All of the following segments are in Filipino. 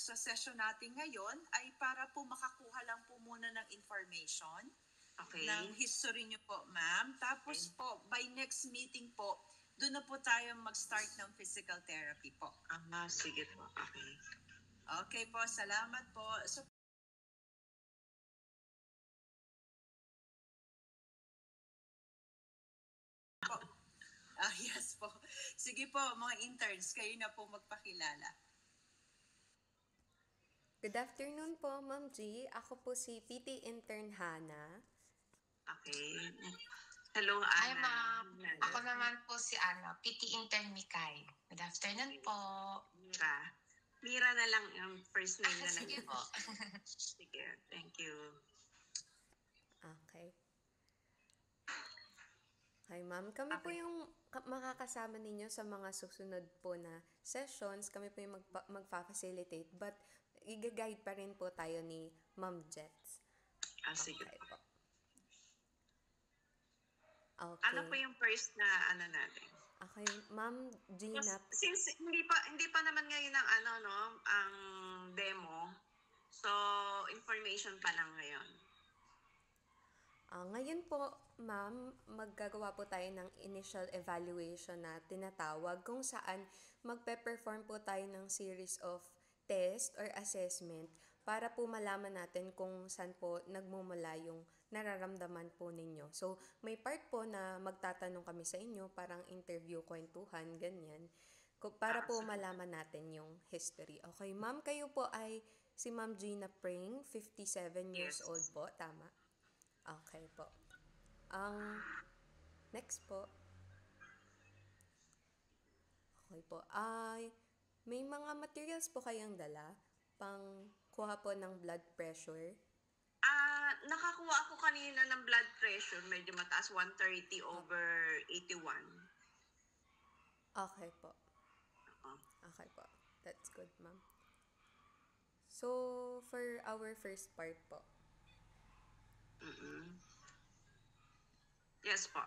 sa session natin ngayon ay para po makakuha lang po muna ng information. Okay. Ng history niyo po, ma'am. Tapos po, by next meeting po, doon na po tayo mag-start ng physical therapy po. Sige po. Okay. Okay po, salamat po. So, po. Yes po. Sige po, mga interns, kayo na po magpakilala. Good afternoon po, Ma'am G. Ako po si PT Intern Hana. Okay. Hello, Ana. Hi, ma'am. Ako naman po si PT Intern Mikay. Good afternoon po. Mira na lang yung first name na lang. Sige po. Sige, thank you. Okay. Hi, ma'am. Kami po yung makakasama ninyo sa mga susunod po na sessions. Kami po yung magfa-facilitate. But, i-guide pa rin po tayo ni Ma'am Jets. Sige. Okay po. Okay. Ano po yung first na natin? Okay, Ma'am Gina. Since hindi pa naman ngayon ang demo. So, information pa lang ngayon. Ngayon po, ma'am, maggagawa po tayo ng initial evaluation na tinatawag kung saan magpe-perform po tayo ng series of test or assessment para po malaman natin kung saan po nagmumula yung nararamdaman po ninyo. So, may part po na magtatanong kami sa inyo, parang interview, kwentuhan, ganyan, para po malaman natin yung history. Okay, ma'am, kayo po ay si Ma'am Gina Pring, 57 years old po, tama? Okay po. Next po. Okay po. May mga materials po kayong dala pang kuha po ng blood pressure? Nakakuha ako kanina ng blood pressure. Medyo mataas, 130 over 81. Okay po. Okay po. That's good, ma'am. So, for our first part po. Yes po.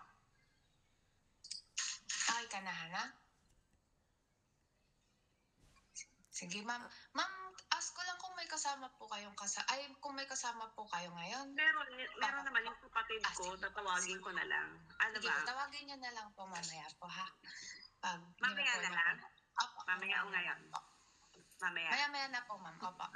Okay ka na, Hana? Sige, ma'am. Ma'am, ask ko lang kung may kasama po kayong kung may kasama po kayo ngayon. Meron naman yung kapatid ko, tatawagin ko na lang. Ano Sige, ba? tawagin niyo na lang po mamaya po, ha? Mamaya na lang? Opo. Mamaya o ngayon? Mamaya. Maya na po, ma'am. Opo.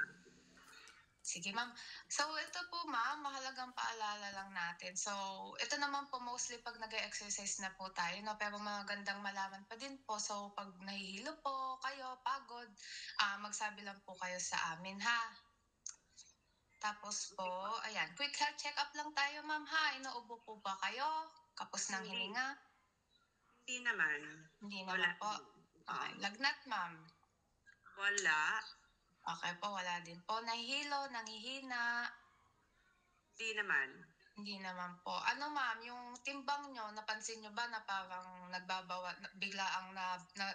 Sige, ma'am. So, ito po, ma'am, mahalagang paalala lang natin. So, ito naman po mostly pag nag-exercise na po tayo, no? Pero magandang malaman pa din po. So, pag nahihilo po kayo, pagod, magsabi lang po kayo sa amin, ha? Tapos po, ayan, quick health check-up lang tayo, ma'am, ha? Inuubo po ba kayo? Kapos ng hininga? Hindi naman. Hindi naman po. Okay. Lagnat, ma'am? Wala. Okay po, wala din po. Nahihilo, nangihina? Hindi naman. Hindi naman po. Ano, ma'am, yung timbang nyo, napansin nyo ba na parang bigla ang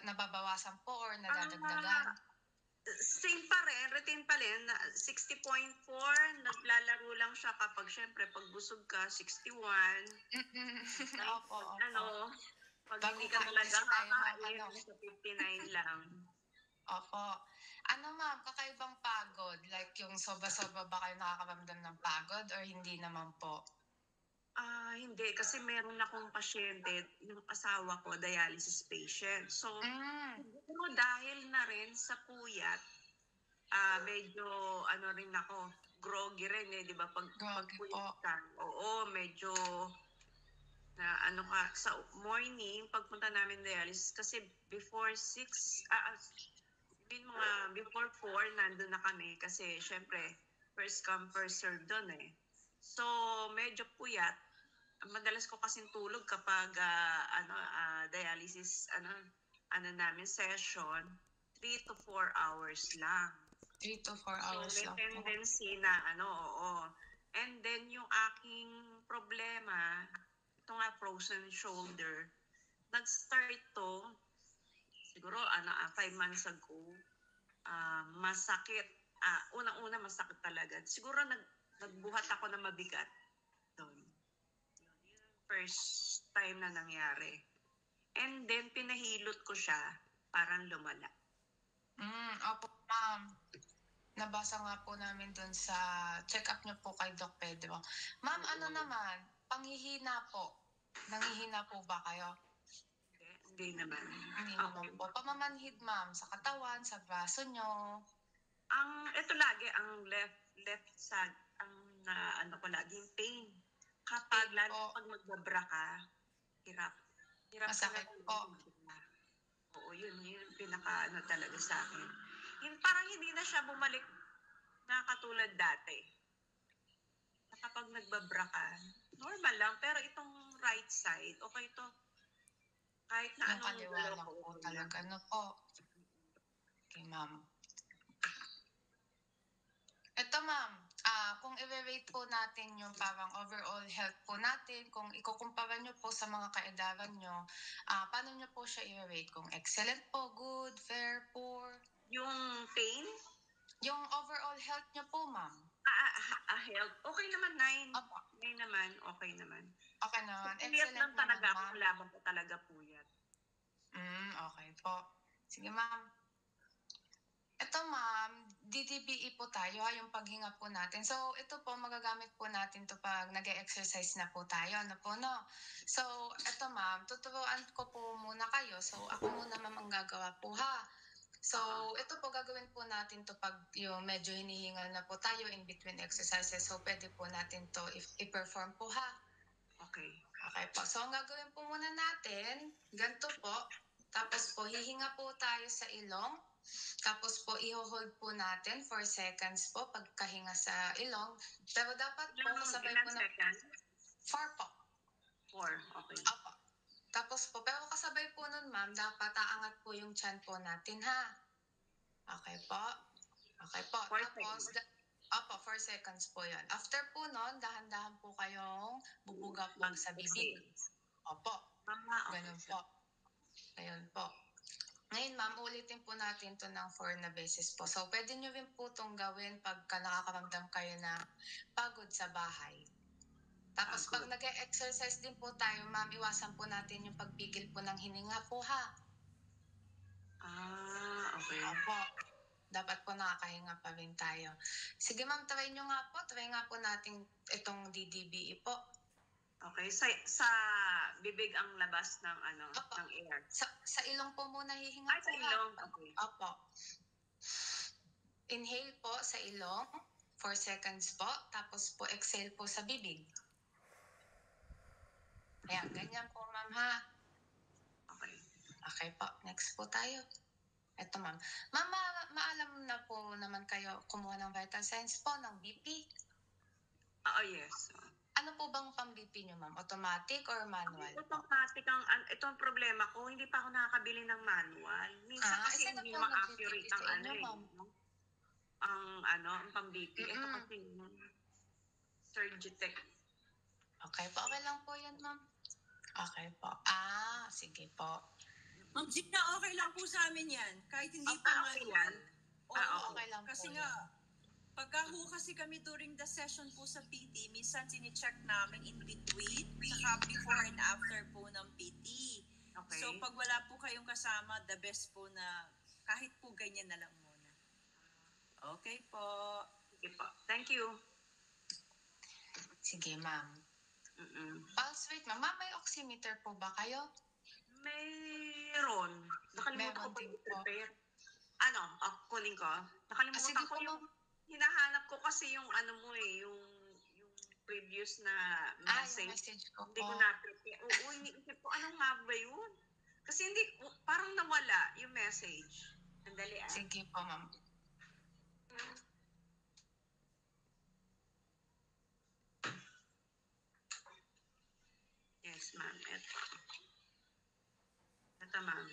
nababawasan po or nadadagdagan? Same pa rin, routine pa rin. 60.4, naglalaro lang siya kapag syempre pag busog ka, 61. Opo. Pag hindi ka talaga kakain, sa 59 lang. Opo. Ano, ma'am, kakaibang pagod? Like yung sobra-sobra ba kayo nakakaramdam ng pagod or hindi naman po? Hindi. Kasi meron akong pasyente, yung asawa ko, dialysis patient. So, dahil na rin sa puyat, medyo, rin ako, groggy rin di ba? Pag puyat ka. Oo, medyo, sa morning, pagpunta namin dialysis, kasi before 6, before 4, nandun na kami kasi syempre first come first serve doon So medyo puyat. Madalas ko kasing tulog kapag dialysis namin session 3 to 4 hours lang. 3 to 4 hours lang. May tendency na oo. And then yung aking problema, ito nga frozen shoulder. Nag-start to siguro 5 months ago, masakit. Unang-una masakit talaga. Siguro nagbuhat ako na mabigat doon. Yun first time na nangyari. And then pinahilot ko siya, parang lumala. Opo, ma'am. Nabasa nga po namin dun sa check-up niyo po kay Doc Pedro. Ma'am, ano naman? Panghihina po. Nanghihina po ba kayo? Hindi naman. Hindi Okay. naman po. Pamamanhid, ma'am, sa katawan, sa braso nyo. Ito lagi, ang left side, ang ano ko laging pain. Kapag, Pain lalo po. pag magbabra ka, hirap. Hirap Masakit talaga po. magbabra. Oo, yun pinaka ano talaga sa akin. Yung parang hindi na siya bumalik na katulad dati. Na kapag nagbabra ka, normal lang, pero itong right side, okay to. Kahit na Yung anong kaliwa galaw lang ko, po okay lang. talaga. Ano po? Okay, ma'am. Ito, ma'am. Kung i-rate po natin yung parang overall health po natin, kung ikukumpara nyo po sa mga kaedaran nyo, paano nyo po siya i-rate? Kung excellent po, good, fair, poor? Yung pain, Yung overall health nyo po, ma'am. health, okay naman, 9. Opo. 9 naman, okay naman. Okay naman. Puyat Excellent lang naman, talaga ako, ma'am. laban ko talaga puyat. Okay po. Sige, ma'am. Ito, ma'am, DDBE po tayo, yung paghinga po natin. So, ito po, magagamit po natin to pag nag-exercise na po tayo. Ano po, no? So, ito, ma'am, tuturuan ko po muna kayo. So, ako muna, ma'am, ang gagawa po, ha? So, ito po, gagawin po natin to pag yung medyo hinihingal na po tayo in between exercises. So, pwede po natin to i-perform po, ha? Okay. Okay po. So, ang gagawin po muna natin, ganito po. Tapos po, hihinga po tayo sa ilong. Tapos po, i-hold po natin 4 seconds po pagkahinga sa ilong. Pero dapat po, kasabay Ilang po na seconds? 4 po. 4, okay. Opo. Tapos po, pero kasabay po nun, ma'am, dapat aangat po yung chan po natin, ha? Okay po. Okay po. 4 Tapos, seconds. opo, 4 seconds po yun. After po nun, dahan-dahan po kayong bubuga po sa bibig. Opo. Mama, okay. Ganun po. Ayun po. Ngayon, ma'am, ulitin po natin to ng 4 na beses po. So, pwede nyo rin po itong gawin pagka nakakaramdam kayo na pagod sa bahay. Tapos, pag nag-exercise din po tayo, ma'am, iwasan po natin yung pagpigil po ng hininga po, ha? Okay. Opo. Dapat po nakakahinga pa rin tayo. Sige, ma'am, try nyo nga po. Try nga po natin itong DDBE po. Okay, sa bibig ang labas ng Opo. ng air. Sa ilong po muna hihinga Ay, po, sa ha? ilong. Okay. Opo. Inhale po sa ilong, 4 seconds po. Tapos po, exhale po sa bibig. Ayan, ganyan po, ma'am, ha? Okay. Okay po, next po tayo. Ito, ma'am. Ma'am, maalam na po naman kayo kumuha ng vital signs po ng BP. Yes. Ano po bang pang-BP nyo, ma'am? Automatic or manual? Automatic ito ang problema ko, hindi pa ako nakakabili ng manual. Minsan kasi sino hindi po ma-accurate nag-BP sa ang inyo, ma'am? ang pang-BP. Ito Mm-mm. kasi Surgitech. Okay po, okay lang po yan, ma'am. Okay po. Sige po. Ma'am Gina, okay lang po sa amin yan. Kahit hindi Okay, pa okay manual. yan. Oo, okay lang po kasi yan. nga, pagka kasi kami during the session po sa PT, minsan sinicheck namin in between, saka before and after po ng PT. Okay. So pag wala po kayong kasama, the best po na kahit po ganyan na lang muna. Okay po. Sige po. Thank you. Sige, ma'am. Mm-mm. Pulse rate, ma'am. Ma'am, may oximeter po ba kayo? Mayroon. Nakalimutan ko Meron pa din po. i-prepare. Kunin ko. Nakalimutan Sige ko po, yung ma'am. hinahanap ko kasi yung yung previous na Yung message. message ko Hindi po. ko na-prepare. Oo, iniisip ko, ano nga ba yun? Kasi parang nawala yung message. Sandali Sige po, ma'am. Yes, ma'am. Ito, ma'am.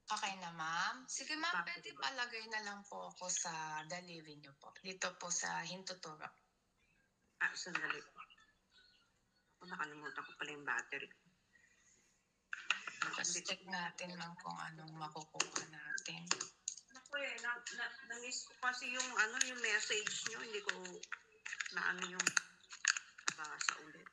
Okay na, ma'am. Sige, ma'am, pwede palagay na lang po ako sa daliri niyo po. Dito po sa hintuturo. Sandali. Nakalimutan ko pala yung battery. Tapos check natin lang kung anong makukuha natin. Naku na-miss ko kasi yung yung message nyo. Hindi ko yung basa ulit.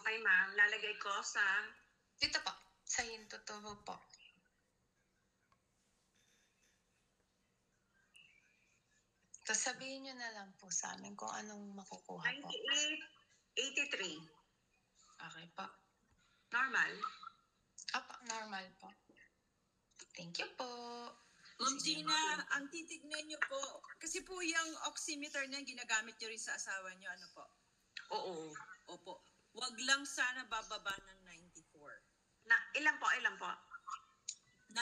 Okay, ma'am. Lalagay ko sa... Dito po, sa hinto po. Tapos sabihin nyo na lang po sa amin kung anong makukuha po. 98, 83. Okay po. Normal. Opo, normal po. Thank you po. Ma'am Gina, ang titignan niyo po, kasi po yung oximeter na ginagamit niyo rin sa asawa niyo, ano po? Oo. Opo. Wag lang sana bababa ng 94. Ilan po? 94.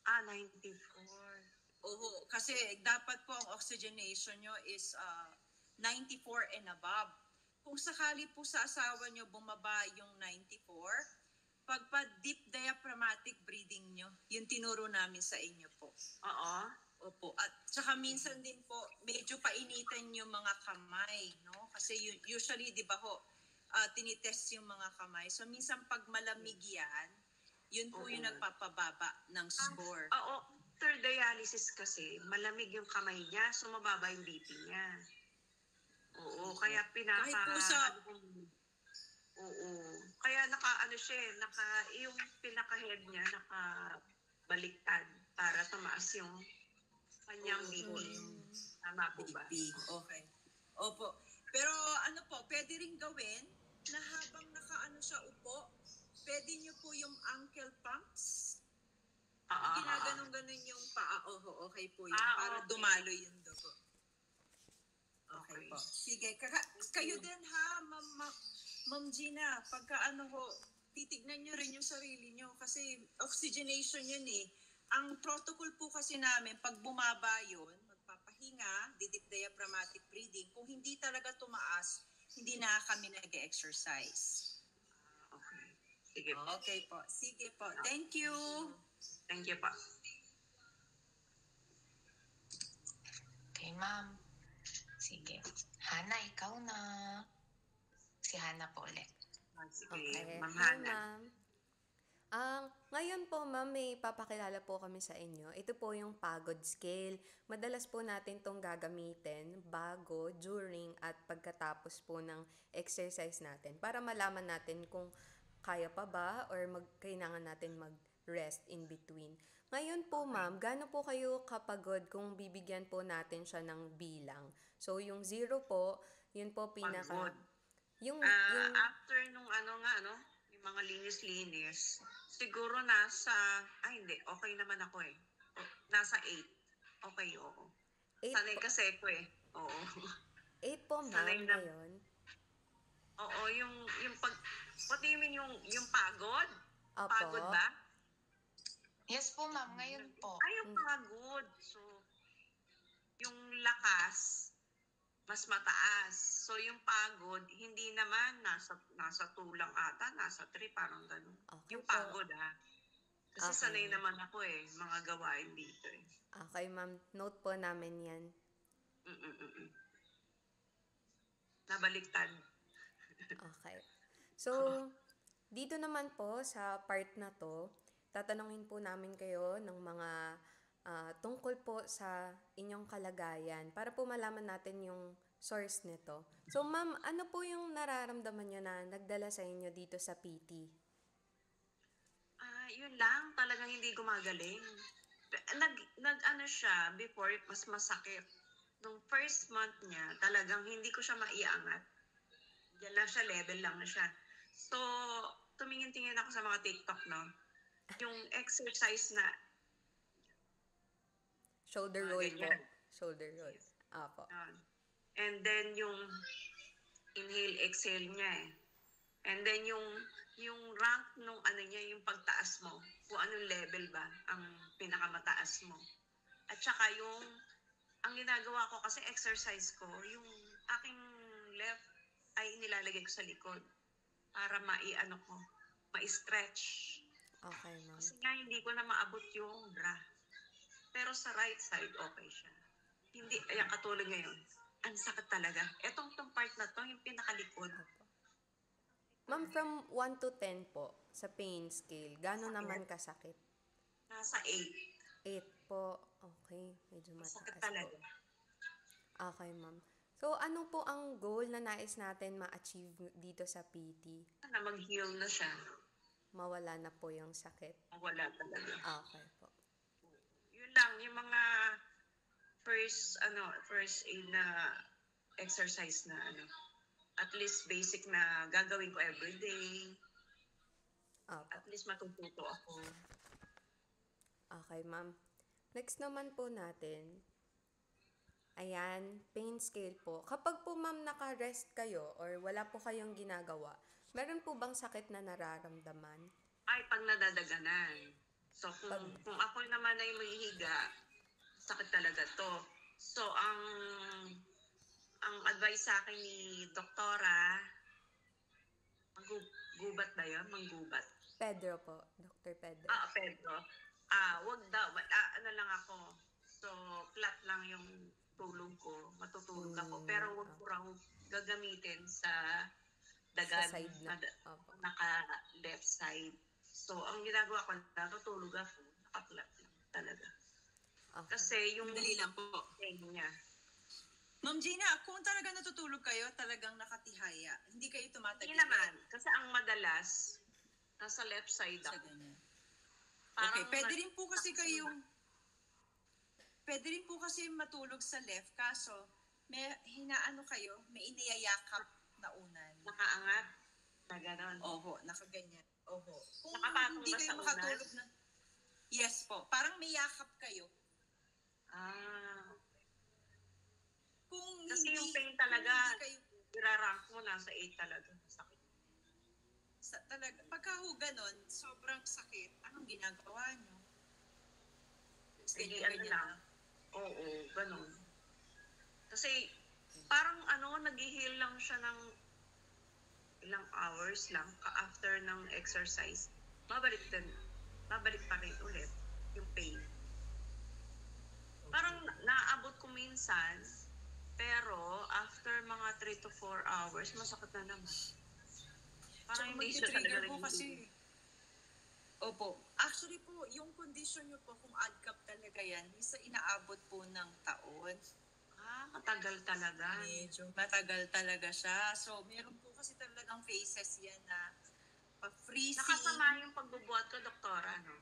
94. Oo, kasi dapat po ang oxygenation nyo is 94 and above. Kung sakali po sa asawa nyo bumaba yung 94, pagpa-deep diaphragmatic breathing nyo, yung tinuro namin sa inyo po. Oo. Opo. At saka minsan din po, medyo painitan yung mga kamay, no? Kasi usually, di ba ho, tinitest yung mga kamay. So minsan pag malamig yan, yun po yung nagpapababa ng score. Oo. After dialysis kasi, malamig yung kamay niya, so mababa yung BP niya. Oo, kaya Kahit po sa... Oo. Kaya yung pinaka-head niya, nakabaliktad para tumaas yung kanyang BP. Tama po ba? BP. Okay. Opo. Pero ano po, pwede rin gawin na habang nakaano siya upo, pwede niyo po yung ankle pumps. Ginaganon-ganon yung paa. Okay po yun. Para okay. dumaloy yung dugo. Okay Okay. po. Sige. Kayo din ha, Ma'am Gina. Pagka titignan nyo rin yung sarili nyo. Kasi oxygenation yun eh. Ang protocol po kasi namin, pag bumaba yun, magpapahinga, didip diaphragmatic breathing. Kung hindi talaga tumaas, hindi na kami nag-exercise. Okay. Sige po. Okay po. Sige po. Thank you. Thank you po. Okay, ma'am. Sige. Hana, ikaw na. Si Hana po ulit. Sige, Okay. Ma'am Hi, Hana. ma'am. Ngayon po, ma'am, may papakilala po kami sa inyo. Ito po yung pagod scale. Madalas po natin itong gagamitin bago, during, at pagkatapos po ng exercise natin para malaman natin kung kaya pa ba or kailangan natin mag-rest in between. Ngayon po, ma'am, gaano po kayo kapagod kung bibigyan po natin siya ng bilang? So, yung 0 po, yun po pinaka... Pagod. Yung After nung yung mga linis-linis, siguro okay naman ako eh. Nasa 8. Okay, oo. 8 Sanay po, kasi ako eh. Oo. 8 po, Sanay ma'am, na- ngayon. Oo, yung what do you mean yung pagod? Opo. Pagod ba? Yes po, ma'am. Ngayon po. Yung pagod. So, yung lakas, mas mataas. So, yung pagod, hindi naman nasa 2 lang ata, nasa 3, parang ganun. Okay Yung po. pagod Kasi Okay. sanay naman ako eh, mga gawain dito eh. Okay, ma'am. Note po namin yan. Nabaliktad. Okay. So, dito naman po sa part na to, tatanungin po namin kayo ng mga tungkol po sa inyong kalagayan para po malaman natin yung source nito. So, ma'am, ano po yung nararamdaman nyo na nagdala sa inyo dito sa PT? Yun lang, talagang hindi gumagaling. Siya, before, mas masakit. Nung first month niya, talagang hindi ko siya maiangat. Diyan lang siya, level lang na siya. So, tumingin-tingin ako sa mga TikTok, no? Yung exercise na, Shoulder roll po. ganyan. Shoulder roll. Apo. And then yung inhale, exhale niya eh. And then yung rank nung niya, yung pagtaas mo, kung anong level ba ang pinakamataas mo. At saka ang ginagawa ko kasi exercise ko, yung aking left ay nilalagay ko sa likod para ma-stretch. Okay, ma'am. Kasi nga hindi ko na maabot yung bra. Pero sa right side, okay siya. Hindi, katulad ngayon, ang sakit talaga. Etong part na to, yung pinakalikod. Apo. Ma'am, from 1 to 10 po, sa pain scale, gaano naman kasakit? Nasa 8. 8 po. Okay, medyo Sakit mataas talaga. po. Okay, ma'am. So, ano po ang goal na nais natin ma-achieve dito sa PT? Na mag-heal na siya. Mawala na po yung sakit. Wala talaga. Okay po. Yun lang, yung mga first aid na exercise na at least basic na gagawin ko everyday. Opo. At least matututo ako. Okay, ma'am. Next naman po natin, ayan, pain scale po. Kapag po, ma'am, naka-rest kayo or wala po kayong ginagawa, meron po bang sakit na nararamdaman? Ay, pag nadadaganan. So, kung ako naman ay mahihiga, sakit talaga to. So, ang advice sa akin ni doktora, gubat ba yun? Manggubat. Pedro po, Dr. Pedro. Pedro. Wag daw. Ano lang ako. So, flat lang yung tulog ko. Matutulog ako. Pero wag ko raw gagamitin sa dagan. Sa side na. Opo. Naka-left side. So, ang ginagawa ko, natutulog ako. Naka-flat lang talaga. Okay. Kasi yung Dali lang po. niya. Ma'am Gina, kung talaga natutulog kayo, talagang nakatihaya. Hindi kayo tumatagil. Hindi naman. Kasi ang madalas, nasa left side Sa ako. ganyan. Parang Okay, pwede rin po kasi matulog sa left, kaso may hinaano kayo, may iniyayakap na unan. nakaangat na gano'n. Oho, nakaganyan. Oho. Kung Nakapatong hindi ba kayo sa unan? makatulog na... Yes po, parang may yakap kayo. Kung Kasi hindi, yung pain kung talaga, hindi kayo, irarank mo, nasa 8 talaga. Sakit. talaga, pagka ho ganon, sobrang sakit, anong ginagawa nyo? Hindi, Ganyan lang. Oo, ganun. Kasi, parang nag-heal lang siya ng ilang hours lang after ng exercise. Babalik pa rin ulit yung pain. Parang naabot ko minsan, pero after mga 3 to 4 hours, masakit na naman. Tsaka Parang hindi siya mag-trigger talaga po kasi. Opo. Actually po, yung condition nyo po, kung ADCAP talaga yan, isa inaabot po ng taon. Matagal talaga. Medyo matagal talaga siya. So, meron po kasi talagang phases yan na pa-freezing. Nakasama yung pagbubuhat ko, doktora, no?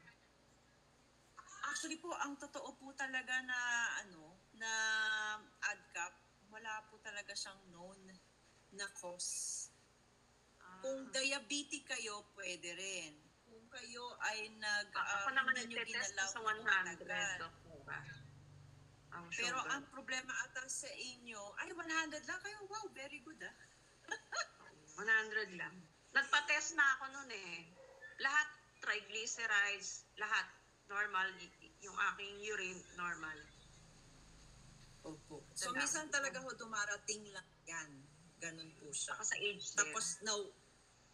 Actually po, ang totoo po talaga na na ADCAP, wala po talaga siyang known na cause. Kung diabetic kayo, pwede rin. Kung kayo ay Ako naman hindi nyo nagtetest ginalaw sa ng 100, matagal. doktora. Ang Pero sugar. ang problema ata sa inyo, ay 100 lang kayo. Wow, very good 100 lang. Nagpa-test na ako noon eh. Lahat, triglycerides, lahat normal. Yung aking urine, normal. Opo. So, minsan talaga ho, dumarating lang yan. Ganun po siya. Ako sa age din. Tapos,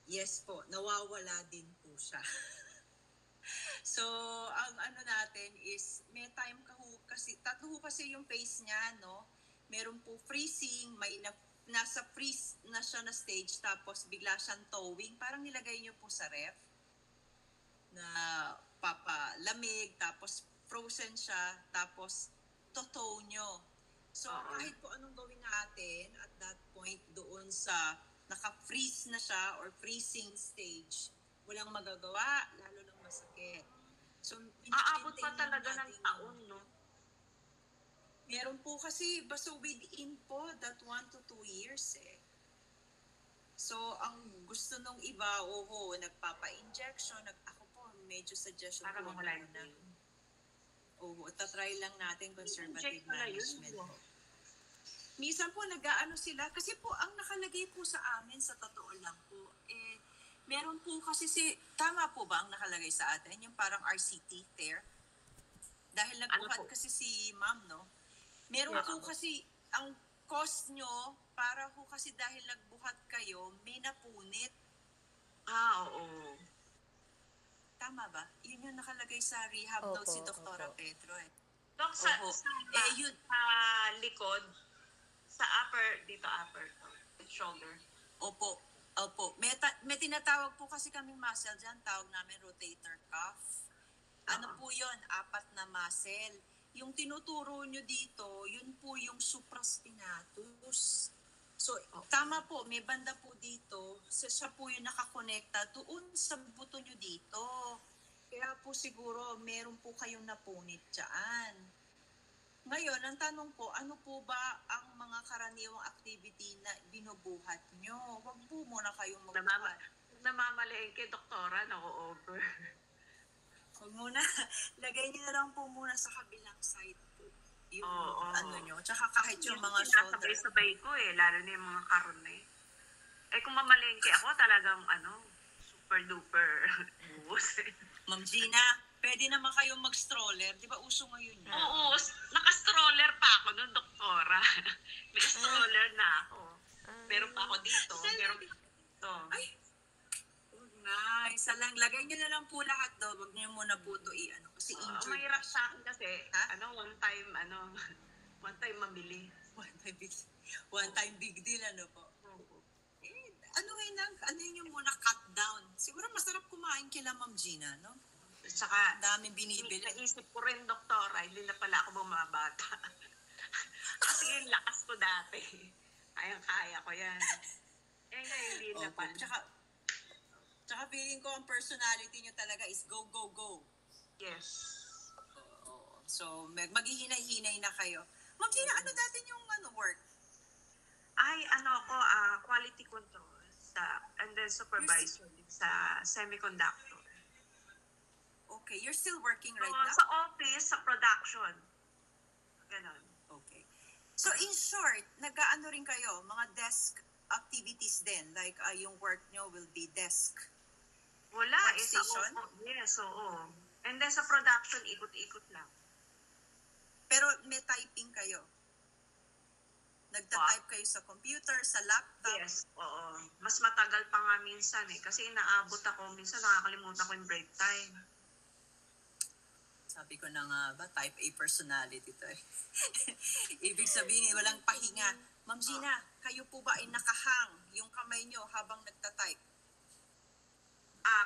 yes po, nawawala din po siya. So, ang natin is, may time ka ho, kasi, tatlo ho kasi yung phase niya, no? Meron po freezing, may nasa freeze na siya na stage, tapos bigla siyang thawing. Parang nilagay niyo po sa ref na papalamig, tapos frozen siya, tapos totow nyo. So, kahit po anong gawin natin at that point doon sa naka-freeze na siya or freezing stage, walang magagawa, lalo lang masakit. So, Aabot pa maintain talaga ng natin taon, yun. no? Meron po kasi, basta within po that 1 to 2 years eh. So, ang gusto nung iba, nagpapa-injection, ako po, medyo suggestion Para ko mawala na. yun. Tatry lang natin conservative Inject pala yun. management. Minsan po nag-aano sila, kasi po ang nakalagay po sa amin, sa totoo lang po, meron po kasi tama po ba ang nakalagay sa atin? Yung parang RCT, tear? Dahil nagbuhat kasi si ma'am, no? Meron po kasi, ang cost nyo, para po kasi dahil nagbuhat kayo, may napunit. Oo. Tama ba? Yun yung nakalagay sa rehab note si Doktora Pedro eh. Dok, sa yun. likod, sa upper, shoulder. Opo. May tinatawag po kasi kaming muscle dyan, tawag namin rotator cuff. Ano po yun? 4 na muscle. yung tinuturo nyo dito, yun po yung supraspinatus. So, tama po, may banda po dito, siya po yung nakakonekta doon sa buto nyo dito. Kaya po siguro, meron po kayong napunit dyan. Ngayon, ang tanong ko, ano po ba ang mga karaniwang activity na binubuhat nyo? Huwag po muna kayong magbuhat. Namamaliin kay doktora, nako-over. Huwag muna, lagay niyo na lang po muna sa kabilang side po. Yung Oo. ano nyo. Tsaka kahit yung mga shoulder. Sinasabay-sabay ko lalo na yung mga karon eh. Kung mamalengke ako, talagang super duper buhos Ma'am Gina, pwede naman kayong mag-stroller. Di ba uso ngayon yun? Oo, naka-stroller pa ako noon, doktora. May stroller na ako. Meron pa ako dito, meron pa ako dito. Ay, nice. Lang, lagay nyo na lang po lahat do. Huwag nyo muna po ito i-ano. Kasi injured. Mahirap sa akin kasi, Ha? one time mamili. One time big deal, ano po. Ano yun yung muna cut down. Siguro masarap kumain kila Ma'am Gina, no? Saka, Daming binibili. naisip ko rin, doktora, hindi na pala ako bumabata. Kasi yung lakas ko dati. Kayang-kaya ko yan. Ngayon, hindi na Opo. pala. Tsaka feeling ko ang personality nyo talaga is go, go, go. Yes. Oo. So, maghihinay-hinay na kayo. Ma'am Gina, ano dati yung work? Quality control and then supervisor sa semiconductor. Okay, you're still working right So, now? sa office, sa production. Ganon. Okay. So, in short, nag-aano rin kayo, mga desk activities din? Like, yung work nyo will be desk? Wala, sa Workstation? yes, oo. And then sa production, ikot-ikot lang. Pero may typing kayo? Nagta-type kayo sa computer, sa laptop? Yes, oo. Mas matagal pa nga minsan kasi inaabot ako, minsan nakakalimutan ko yung break time. Sabi ko na nga ba, type A personality to eh. Ibig sabihin, walang pahinga. Ma'am Gina, kayo po ba ay nakahang yung kamay nyo habang nagta-type?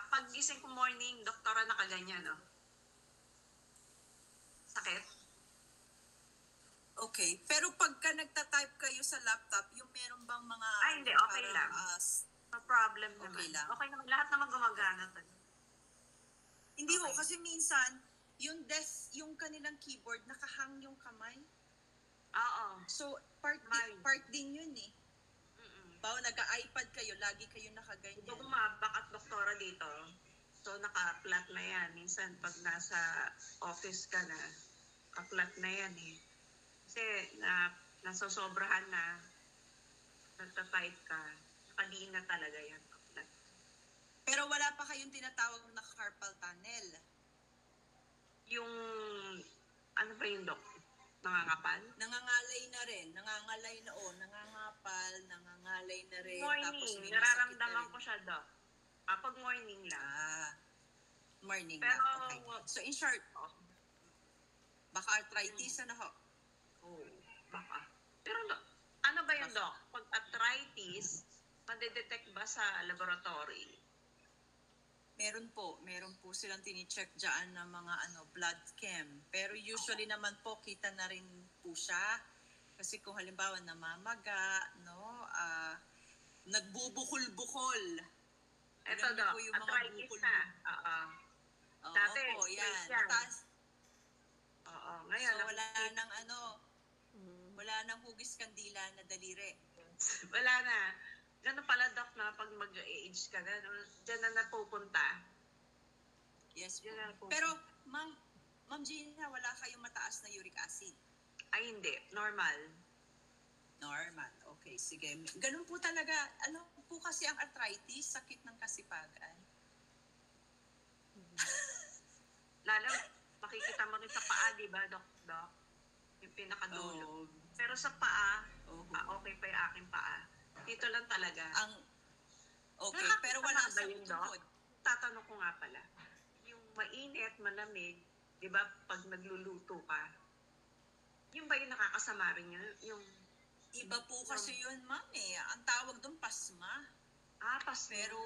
Pag gising ko morning, doktora nakaganyan, no? Sakit? Okay. Pero pagka nagta-type kayo sa laptop, yung meron bang mga... Hindi, okay lang. No problem naman. Okay lang. Okay naman, lahat naman gumagana. Hindi ho, Okay. kasi minsan, yung desk, yung kanilang keyboard, nakahang yung kamay. Oo. So, Mine. part din yun eh. Mm-mm. Bawa nag-iPad kayo, lagi kayo nakaganyan. Ito bumabak at doktora dito. So, naka-flat na yan. Minsan, pag nasa office ka na, ka-flat na yan eh. Kasi, nasosobrahan na, nagta-type ka, nakadiin na talaga yan. Ka-flat. Pero wala pa kayong tinatawag na carpal tunnel. Yung, ano ba yung dok? Nangangapal? Nangangalay na rin. Nangangalay na nangangapal, nangangalay na rin. Tapos Morning, may nararamdaman masakit na ko rin. siya, dok. Pag morning lang. Morning Pero, na. Okay. So in short, baka arthritis ano ho? Baka. Pero, ano ba yung dok? Pag arthritis, madedetect ba sa laboratory? Meron po silang tini-check dyan ng mga blood chem. Pero usually naman po, kita na rin po siya. Kasi kung halimbawa namamaga, no, nagbubukol-bukol. Ito Alam niyo dok, po yung mga arthritis bukol. na. Oo. Oo Dati, po, yan. straight yan. Mataas. Oo. Ngayon, So wala nang hugis kandila na daliri. wala na. Ganun pala, dok, na pag mag-age ka, dyan na napupunta. Yes po. Dyan na napupunta. Pero, Ma'am Gina, wala kayong mataas na uric acid. Ay, hindi. Normal. Normal. Okay, sige. Ganun po talaga. Ano po kasi ang arthritis, sakit ng kasipagan. Lalo, makikita mo rin sa paa, di ba, dok? Yung pinakadulo. Oo. Pero sa paa, Oo. okay pa yung aking paa. Dito lang talaga. Okay, Nakakita pero wala ba sa yun, Doc? tuhod. Tatanong ko nga pala, yung mainit, malamig, di ba, pag nagluluto ka, yung ba yung nakakasama rin yun? Yung, Iba po kasi yun, ma'am eh. Ang tawag doon, pasma. Pero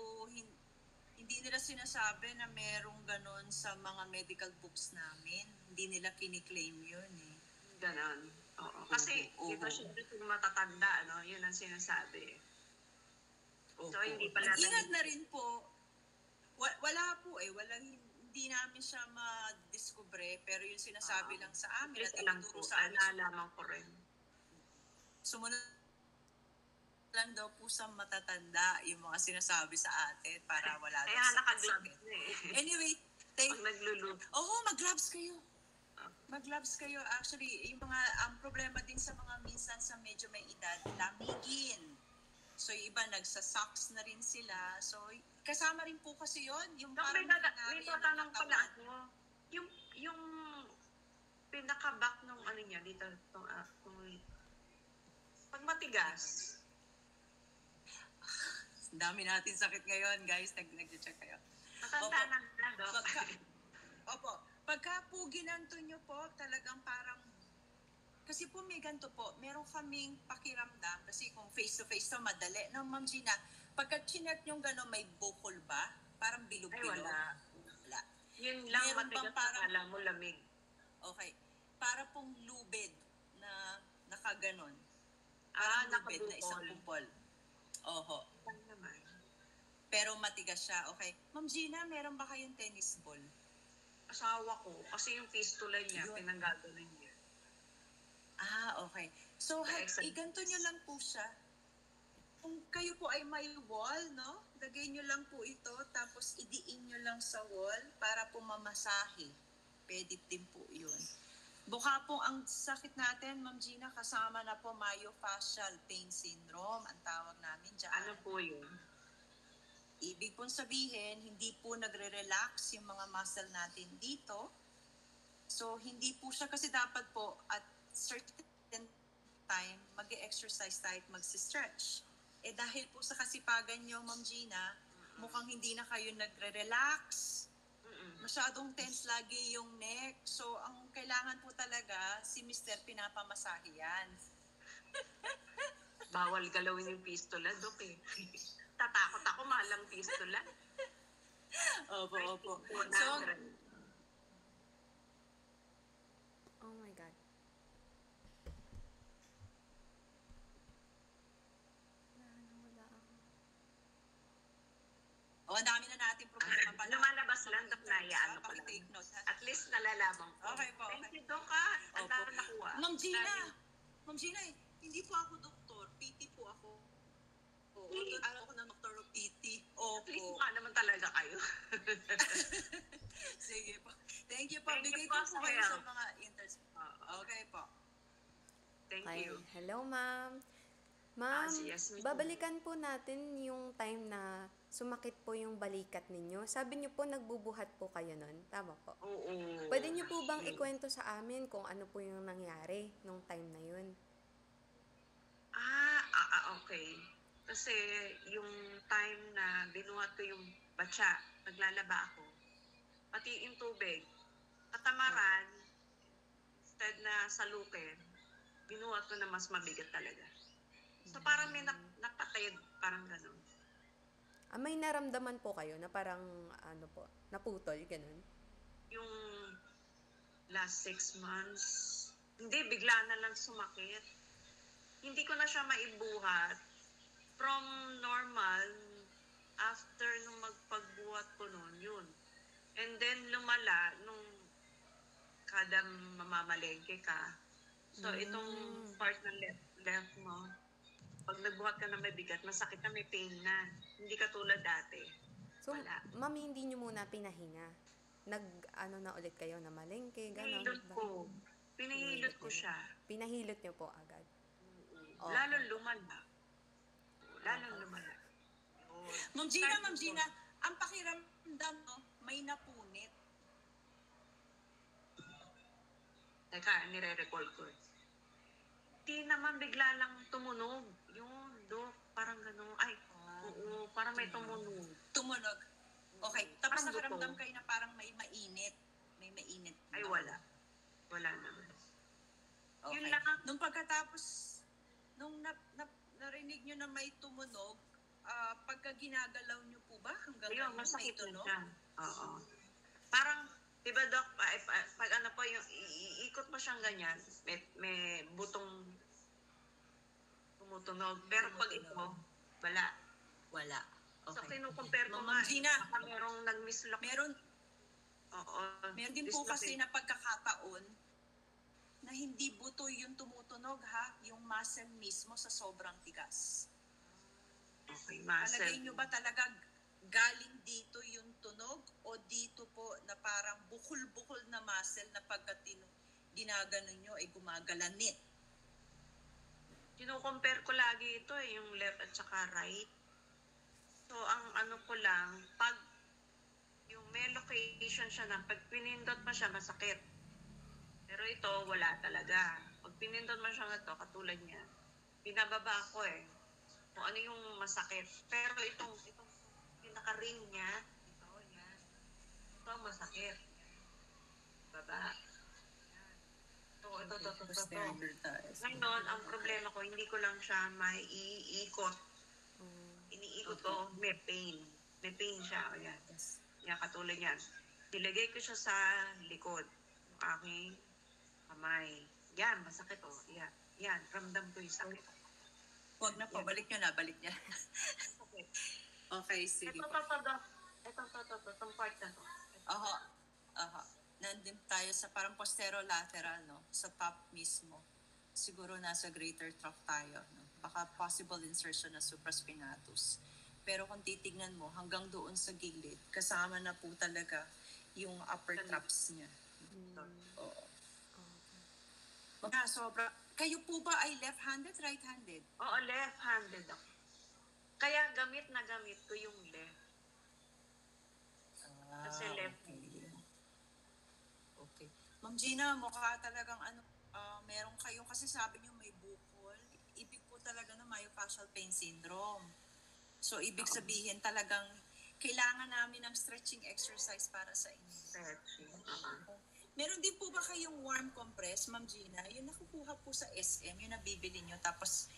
hindi nila sinasabi na merong ganon sa mga medical books namin. hindi nila kiniklaim yun eh. Ganon. Oo. Kasi, Oo. ito syempre kung matatanda, ano, yun ang sinasabi. So, Opo. hindi pala Mag-ingat na rin po. Wala po eh. Hindi namin siya ma-discover pero yung sinasabi lang sa amin at alam ko, ituturo sa amin. nalaman ko rin. Sumunod lang daw po sa matatanda yung mga sinasabi sa atin para wala daw Kaya sa nakagloves na eh. Anyway, Pag naglulub. mag-gloves kayo. Mag-gloves kayo. Actually, yung mga ang problema din sa mga minsan sa medyo may edad, lamigin. So, yung iba nagsa-socks na rin sila. So, kasama rin po kasi yon yung Dok, parang may tatanong pala ako. Yung pinaka-back nung ano niya, dito, pag matigas, Ang dami natin sakit ngayon, guys. Nag-check kayo. matanda na, Dok. Pagka po ginanto nyo po, talagang parang, kasi po may ganito po, meron kaming pakiramdam, kasi kung face-to-face to, madali. No, Ma'am Gina, pagka chinek nyo gano'n, may bukol ba? Parang Ay, bilog-bilog. wala. Wala. Yun lang Meron matigas bang parang- alam mo lamig. Okay. Para pong lubid na nakaganon. Ah, Lubid na isang nakabukol. kupol. Oho. Lang naman. Pero matigas siya. Okay. Ma'am Gina, meron ba kayong tennis ball? Asawa ko, kasi yung fistula niya, Yun. pinanggaganon niya. Okay. So, iganto nyo lang po siya. Kung kayo po ay may wall, no? Lagay nyo lang po ito, tapos idiin nyo lang sa wall para po mamasahe. Pwede din po yun. Buka po ang sakit natin, Ma'am Gina, kasama na po myofascial pain syndrome, ang tawag namin dyan. Ano po yun? Ibig pong sabihin, hindi po nagre-relax yung mga muscle natin dito. So, hindi po siya kasi dapat po at certain time, mag-exercise tayo at mag-stretch. Dahil po sa kasipagan nyo, Ma'am Gina, mukhang hindi na kayo nagre-relax. Masyadong tense lagi yung neck. So, ang kailangan po talaga, si Mr. pinapamasahe yan. Bawal galawin yung fistula, Dok eh. Tatakot ako, mahal ang fistula. Opo. So, Oh my God. Wala ako. ang dami na natin problema pala. lumalabas lang, Dok, na ano ko lang. Pakitake note, ha? At least nalalaman ko. Okay po, Thank okay. you, Dok, ha. Ang Opo. dami nakuha. Ma'am Gina, Dami. hindi po ako doktor. PT po ako. Oo, araw ako ng doktor of PT. At least Opo. mukha naman talaga kayo. Sige po. Thank you po. Thank you Bigay po ko po sa kayo sa help. mga interest. Okay po. Thank Okay. you. Hello, ma'am. Ma'am, Yes, Miss babalikan po natin yung time na sumakit po yung balikat ninyo. Sabi niyo po nagbubuhat po kayo nun. Tama po. Oo. Pwede niyo po bang ikwento sa amin kung ano po yung nangyari nung time na yun? Okay. Kasi yung time na binuhat ko yung batya, naglalaba ako, pati yung tubig, katamaran, instead na salukin, binuhat ko na mas mabigat talaga. So parang may napatid, parang gano'n. May naramdaman po kayo na parang ano po, naputol, ganun? Yung last 6 months, hindi, bigla na lang sumakit. Hindi ko na siya maibuhat. From normal, after nung magpagbuhat ko noon, yun. And then lumala nung kada mamamalengke ka. So itong part ng left mo, pag nagbuhat ka na may bigat, masakit na, may pain na. Hindi katulad dati. So, Wala. ma'am, hindi niyo muna pinahinga. Ano na ulit kayo na malengke, ganun? Pinahilot ko. Pinahilot ko siya. Pinahilot niyo po agad. Okay. Lalong lumala. Lalong lumala. Ma'am Gina, ang pakiramdam mo, may napunit. Teka, nire-recall ko. Di naman bigla lang tumunog. Yun, Dok, parang gano'n. Ay, oo, parang may tumunog. Tumunog. Okay. Tapos Parang nakaramdam buto. kayo na parang may mainit. May mainit. Ay, ba? wala. Wala naman. Okay. Yun lang. Nung pagkatapos, nung narinig nyo na may tumunog, pagka ginagalaw nyo po ba hanggang Ayun, ngayon may masakit na tunog? siya. Oo. Parang Diba, Doc, pag ano po, yung iikot mo siyang ganyan, may butong tumutunog. Pero pag ito, wala. Wala. So, Okay. kinukompare ko Ma'am nga, Gina, baka merong nag-mislock. meron Oo. meron din po kasi dislocate. na pagkakataon na hindi buto yung tumutunog ha, yung muscle mismo sa sobrang tigas. Okay, Palagay muscle. nyo ba talaga galing dito yung tunog o dito po na parang bukol-bukol na muscle na pagka ginagano nyo ay gumagalanit? Kinukompare ko lagi ito yung left at saka right. So, ang ano ko lang, pag yung may location siya na pag pinindot mo siya, masakit. Pero ito, wala talaga. Pag pinindot mo siya ito, katulad niya, binababa ko kung ano yung masakit. Pero itong pinaka-ring niya, ito masakit. Baba. Ito. Ngayon, ang problema ko, hindi ko lang siya maiikot. Iniikot ko, may pain. May pain siya. O yan. Yan, katulad yan. Nilagay ko siya sa likod. Yung aking kamay. Yan, masakit Yan. Yan, ramdam ko yung sakit. Huwag na po, balik nyo na, balik nyo. Okay. Okay, sige. Ito, itong part na to. Aha. Nandun tayo sa parang posterolateral, no? Sa top mismo. Siguro nasa greater trough tayo, no? Baka possible insertion na supraspinatus. Pero kung titignan mo, hanggang doon sa gilid, kasama na po talaga yung upper traps niya. Oo. Sobra. Kayo po ba ay left-handed, right-handed? Oo, left-handed ako. Kaya gamit na gamit ko yung left. Kasi left. Okay. Ma'am Gina, mukha talagang meron kayong, kasi sabi niyo may bukol. Ibig po talaga na myofascial pain syndrome. So, ibig sabihin talagang kailangan namin ng stretching exercise para sa inyo. Stretching. Meron din po ba kayong warm compress, Ma'am Gina? Yung nakukuha po sa SM, yung nabibili nyo, tapos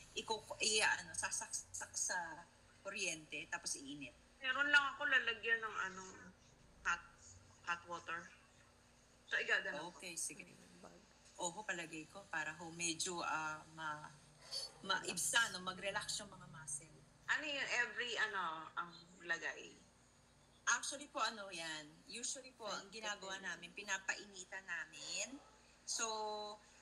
sasaksak sa kuryente, tapos iinit. Meron lang ako lalagyan ng hot water. So, igagano ko. Okay, sige. Oho, palagay ko, para medyo maibsa, no? Mag-relax yung mga muscle. Ano yung every ang lagay? Actually po, yan. Usually po, ang ginagawa namin, pinapainitan namin. So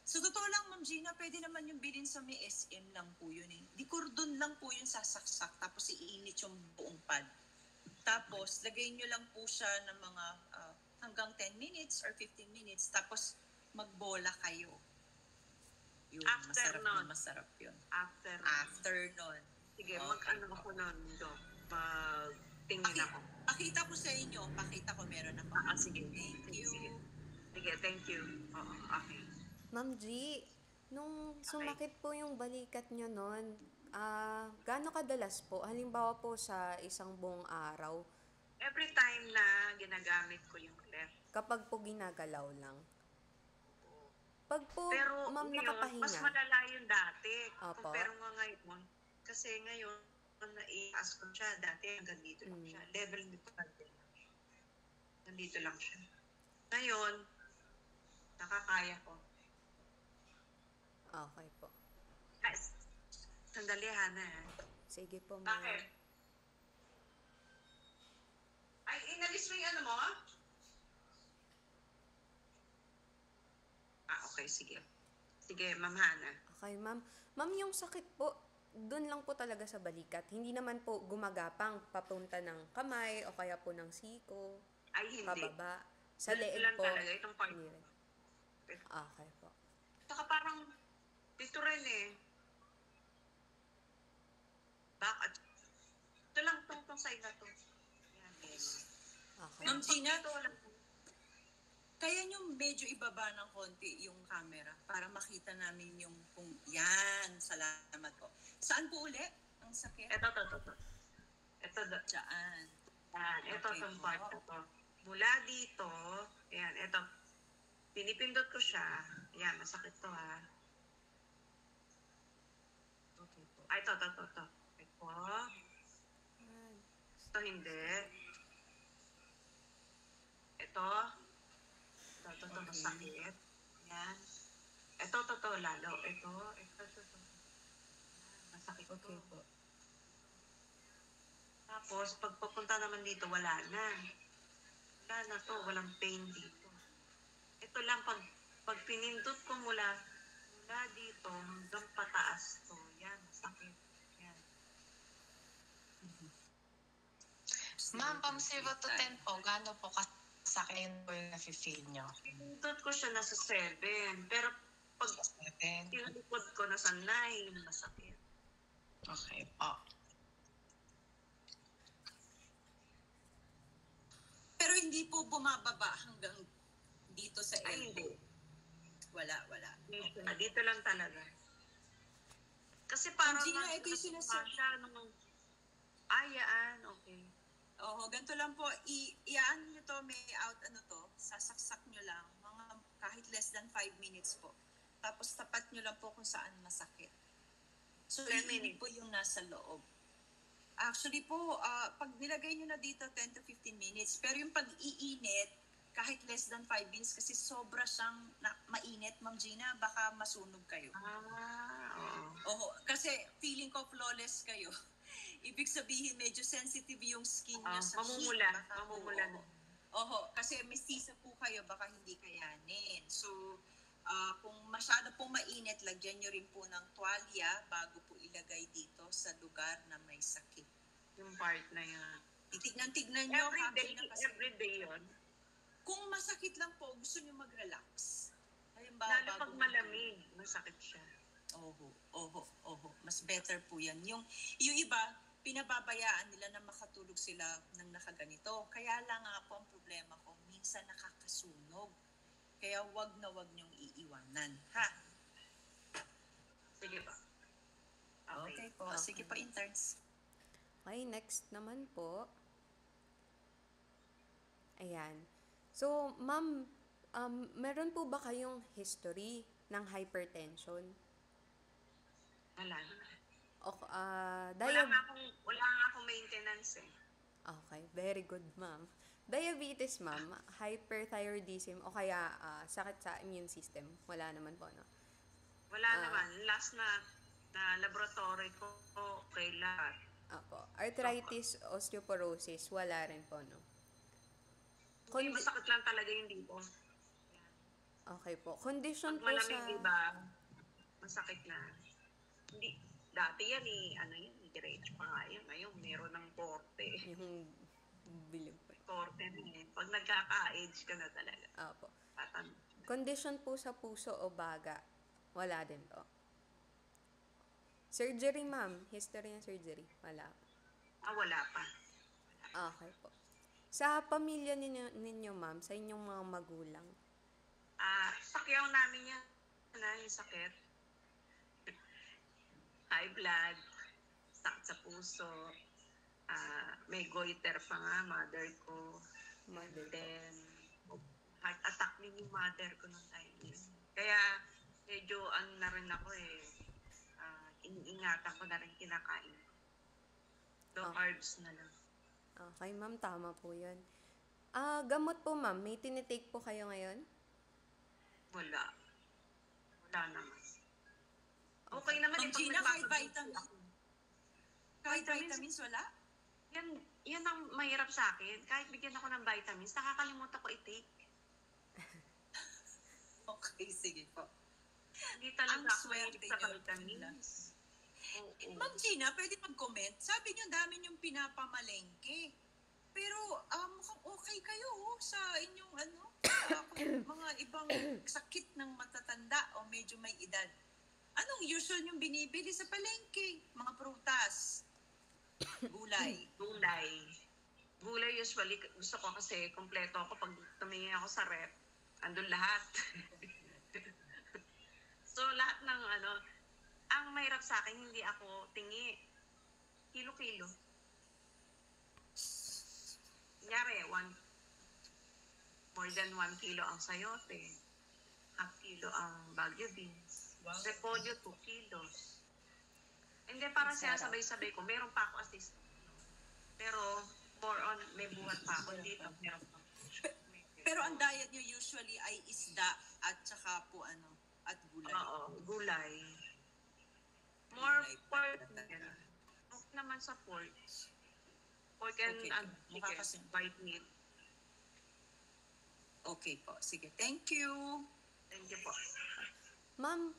totoo lang, Ma'am Gina, pwede naman yung bilhin sa may SM lang po yun Di cordon lang po yung sasaksak, tapos iinit yung buong pad. Tapos, lagay nyo lang po siya ng mga hanggang 10 minutes or 15 minutes, tapos magbola kayo. Yun, masarap yun. After nun. Sige, Okay. mag-ano ako nun, Dok. Mag-tingin ako. Pakita ko sa inyo. Meron ako. Sige. Thank you. Sige, thank you. Oo, okay. Ma'am G, nung sumakit po yung balikat nyo nun, gaano kadalas po? Halimbawa po sa isang buong araw, Every time na ginagamit ko yung left. kapag po ginagalaw lang. Pag po, Pero ma'am, ngayon, nakapahinga. mas malala yung dati. Opo. Pero nga ngayon, kasi ngayon, nai-ask ko siya, dati hanggang dito lang siya. Level nito nandito lang siya. Ngayon, nakakaya ko. Okay po. Ay, sandali, Hana. Sige po, ma'am. Bakit? Ay, inalis mo yung ano mo? Okay, sige. Sige, Ma'am Hana. Okay, ma'am. Ma'am, yung sakit po, dun lang po talaga sa balikat. Hindi naman po gumagapang papunta ng kamay o kaya po ng siko, Ay, hindi. pababa. Sa Dito leeg lang po. talaga, itong part. Hindi rin. Okay po. Saka parang, dito rin back at, ito lang tong side na to. Yan, Okay. Ma'am Gina, Ito lang. kaya nyo medyo ibaba ng konti yung camera para makita namin yung kung yan. Salamat po. Saan po ulit ang sakit? Ito. Ito, Diyan. ito Okay tong po. part na to. Mula dito, ayan, ito. Pinipindot ko siya. Ayan, masakit to ha. Okay po. Ay, ito. Ito hindi. Ito. Ito, masakit. Yan. Ito, totoo lalo. Ito. Masakit to. Okay po. Tapos, pag papunta naman dito, wala na. Wala na to. Walang pain dito. Ito lang, pag pinindot ko mula dito hanggang pataas to. Yan, masakit. Yan. Ma'am, from 0 to 10 po, gaano po kasakit po yung nafe-feel nyo? Pinindot ko siya nasa 7. Pero pag 7. tinalikod ko nasa 9, masakit. Okay po. Pero hindi po bumababa hanggang dito sa Ay, hindi. elbow. Wala. Dito lang talaga. Kasi parang Gina, ito yung sinasabi. nung ayaan, okay. Oo, ganito lang po. Iaan nyo to, may out sasaksak nyo lang. Mga kahit less than 5 minutes po. Tapos tapat nyo lang po kung saan masakit. So, 10 iinit minutes. po yung nasa loob. Actually po, pag nilagay nyo na dito 10 to 15 minutes, pero yung pag-iinit, kahit less than 5 minutes, kasi sobra siyang mainit, Ma'am Gina, baka masunog kayo. Oo. Oo, kasi feeling ko flawless kayo. Ibig sabihin, medyo sensitive yung skin niya sa Mamumula. heat. Baka po, Mamumula na. Oo, kasi mestiza po kayo, baka hindi kayanin. So, kung masyado pong mainit, lagyan nyo rin po ng tuwalya bago po ilagay dito sa lugar na may sakit. Yung part na yan. Titignan-tignan nyo. Everyday yun. Kung masakit lang po, gusto nyo mag-relax. Halimbawa, Lalo pag malamig, masakit siya. Oho. Mas better po yan. Yung iba, pinababayaan nila na makatulog sila ng nakaganito. Kaya lang nga po ang problema ko, minsan nakakasunog. Kaya wag niyong iiwanan. Ha? Sige ba? Okay po. Okay. Sige po, interns. Okay, next naman po. Ayan. So, ma'am, meron po ba kayong history ng hypertension? Wala. O, Wala nga akong maintenance eh. Okay, very good, ma'am. Diabetes, ma'am, hyperthyroidism, o kaya sakit sa immune system? Wala naman po, no? Wala naman. Last na laboratory ko, okay lahat. Opo. Arthritis, osteoporosis, wala rin po, no? Hindi, masakit lang talaga yung dito. Okay po. Condition Pag po sa... malamig, diba, masakit na. Hindi, dati yan diretso pa nga yan. Ngayon, meron ng korte. Yung bilog po. Korte na eh. Pag nagkaka-age ka na talaga. Opo. Tatanong. Condition po sa puso o baga, wala din po. Surgery, ma'am. History ng surgery, wala po. Wala pa. Okay po. Sa pamilya ninyo, ma'am, sa inyong mga magulang, Sakyaw namin yan yung sakit. High blood, sakit sa puso, may goiter pa nga, mother ko. mother po. Then, heart attack din yung mother ko nung time yun. Kaya, medyo na rin ako iniingatan ko na rin kinakain. Low carbs na lang. Okay, ma'am, tama po yun. Gamot po, ma'am, may tinitake po kayo ngayon? Wala. Wala naman. Okay naman. Ma'am Gina, kahit vitamin? Kahit vitamins, wala? Yan ang mahirap sa akin. Kahit bigyan ako ng vitamins, nakakalimutan ko i-take. Okay, sige po. Hindi talaga Ang ako mahilig swerte sa nyo. vitamins. Oo. Ma'am Gina, pwede mag-comment. Sabi niyo, dami niyong pinapamalengke. Pero mukhang okay kayo sa inyong mga ibang sakit ng matatanda o medyo may edad. Anong usual niyong binibili sa palengke? Mga prutas, gulay. Gulay usually, gusto ko kasi kompleto ako. Pag tumingin ako sa rep, andun lahat. So lahat ng ang mahirap sa akin, hindi ako tingi. Kilo-kilo. Kunyari, more than 1 kilo ang sayote. Half kilo ang Baguio beans. Wow. Repolyo, 2 kilos. Hindi, parang sinasabay-sabay ko. Meron pa ako assist. Pero, more on, may buhat pa ako dito. Meron pa. Pero ang diet nyo usually ay isda at saka po at gulay. Oo, gulay. More Gulay pa pork talaga. din. Pork naman sa pork. Pork and Okay, mukha chicken, kasi. white meat. Okay po. Sige. Thank you. Thank you po. Ma'am,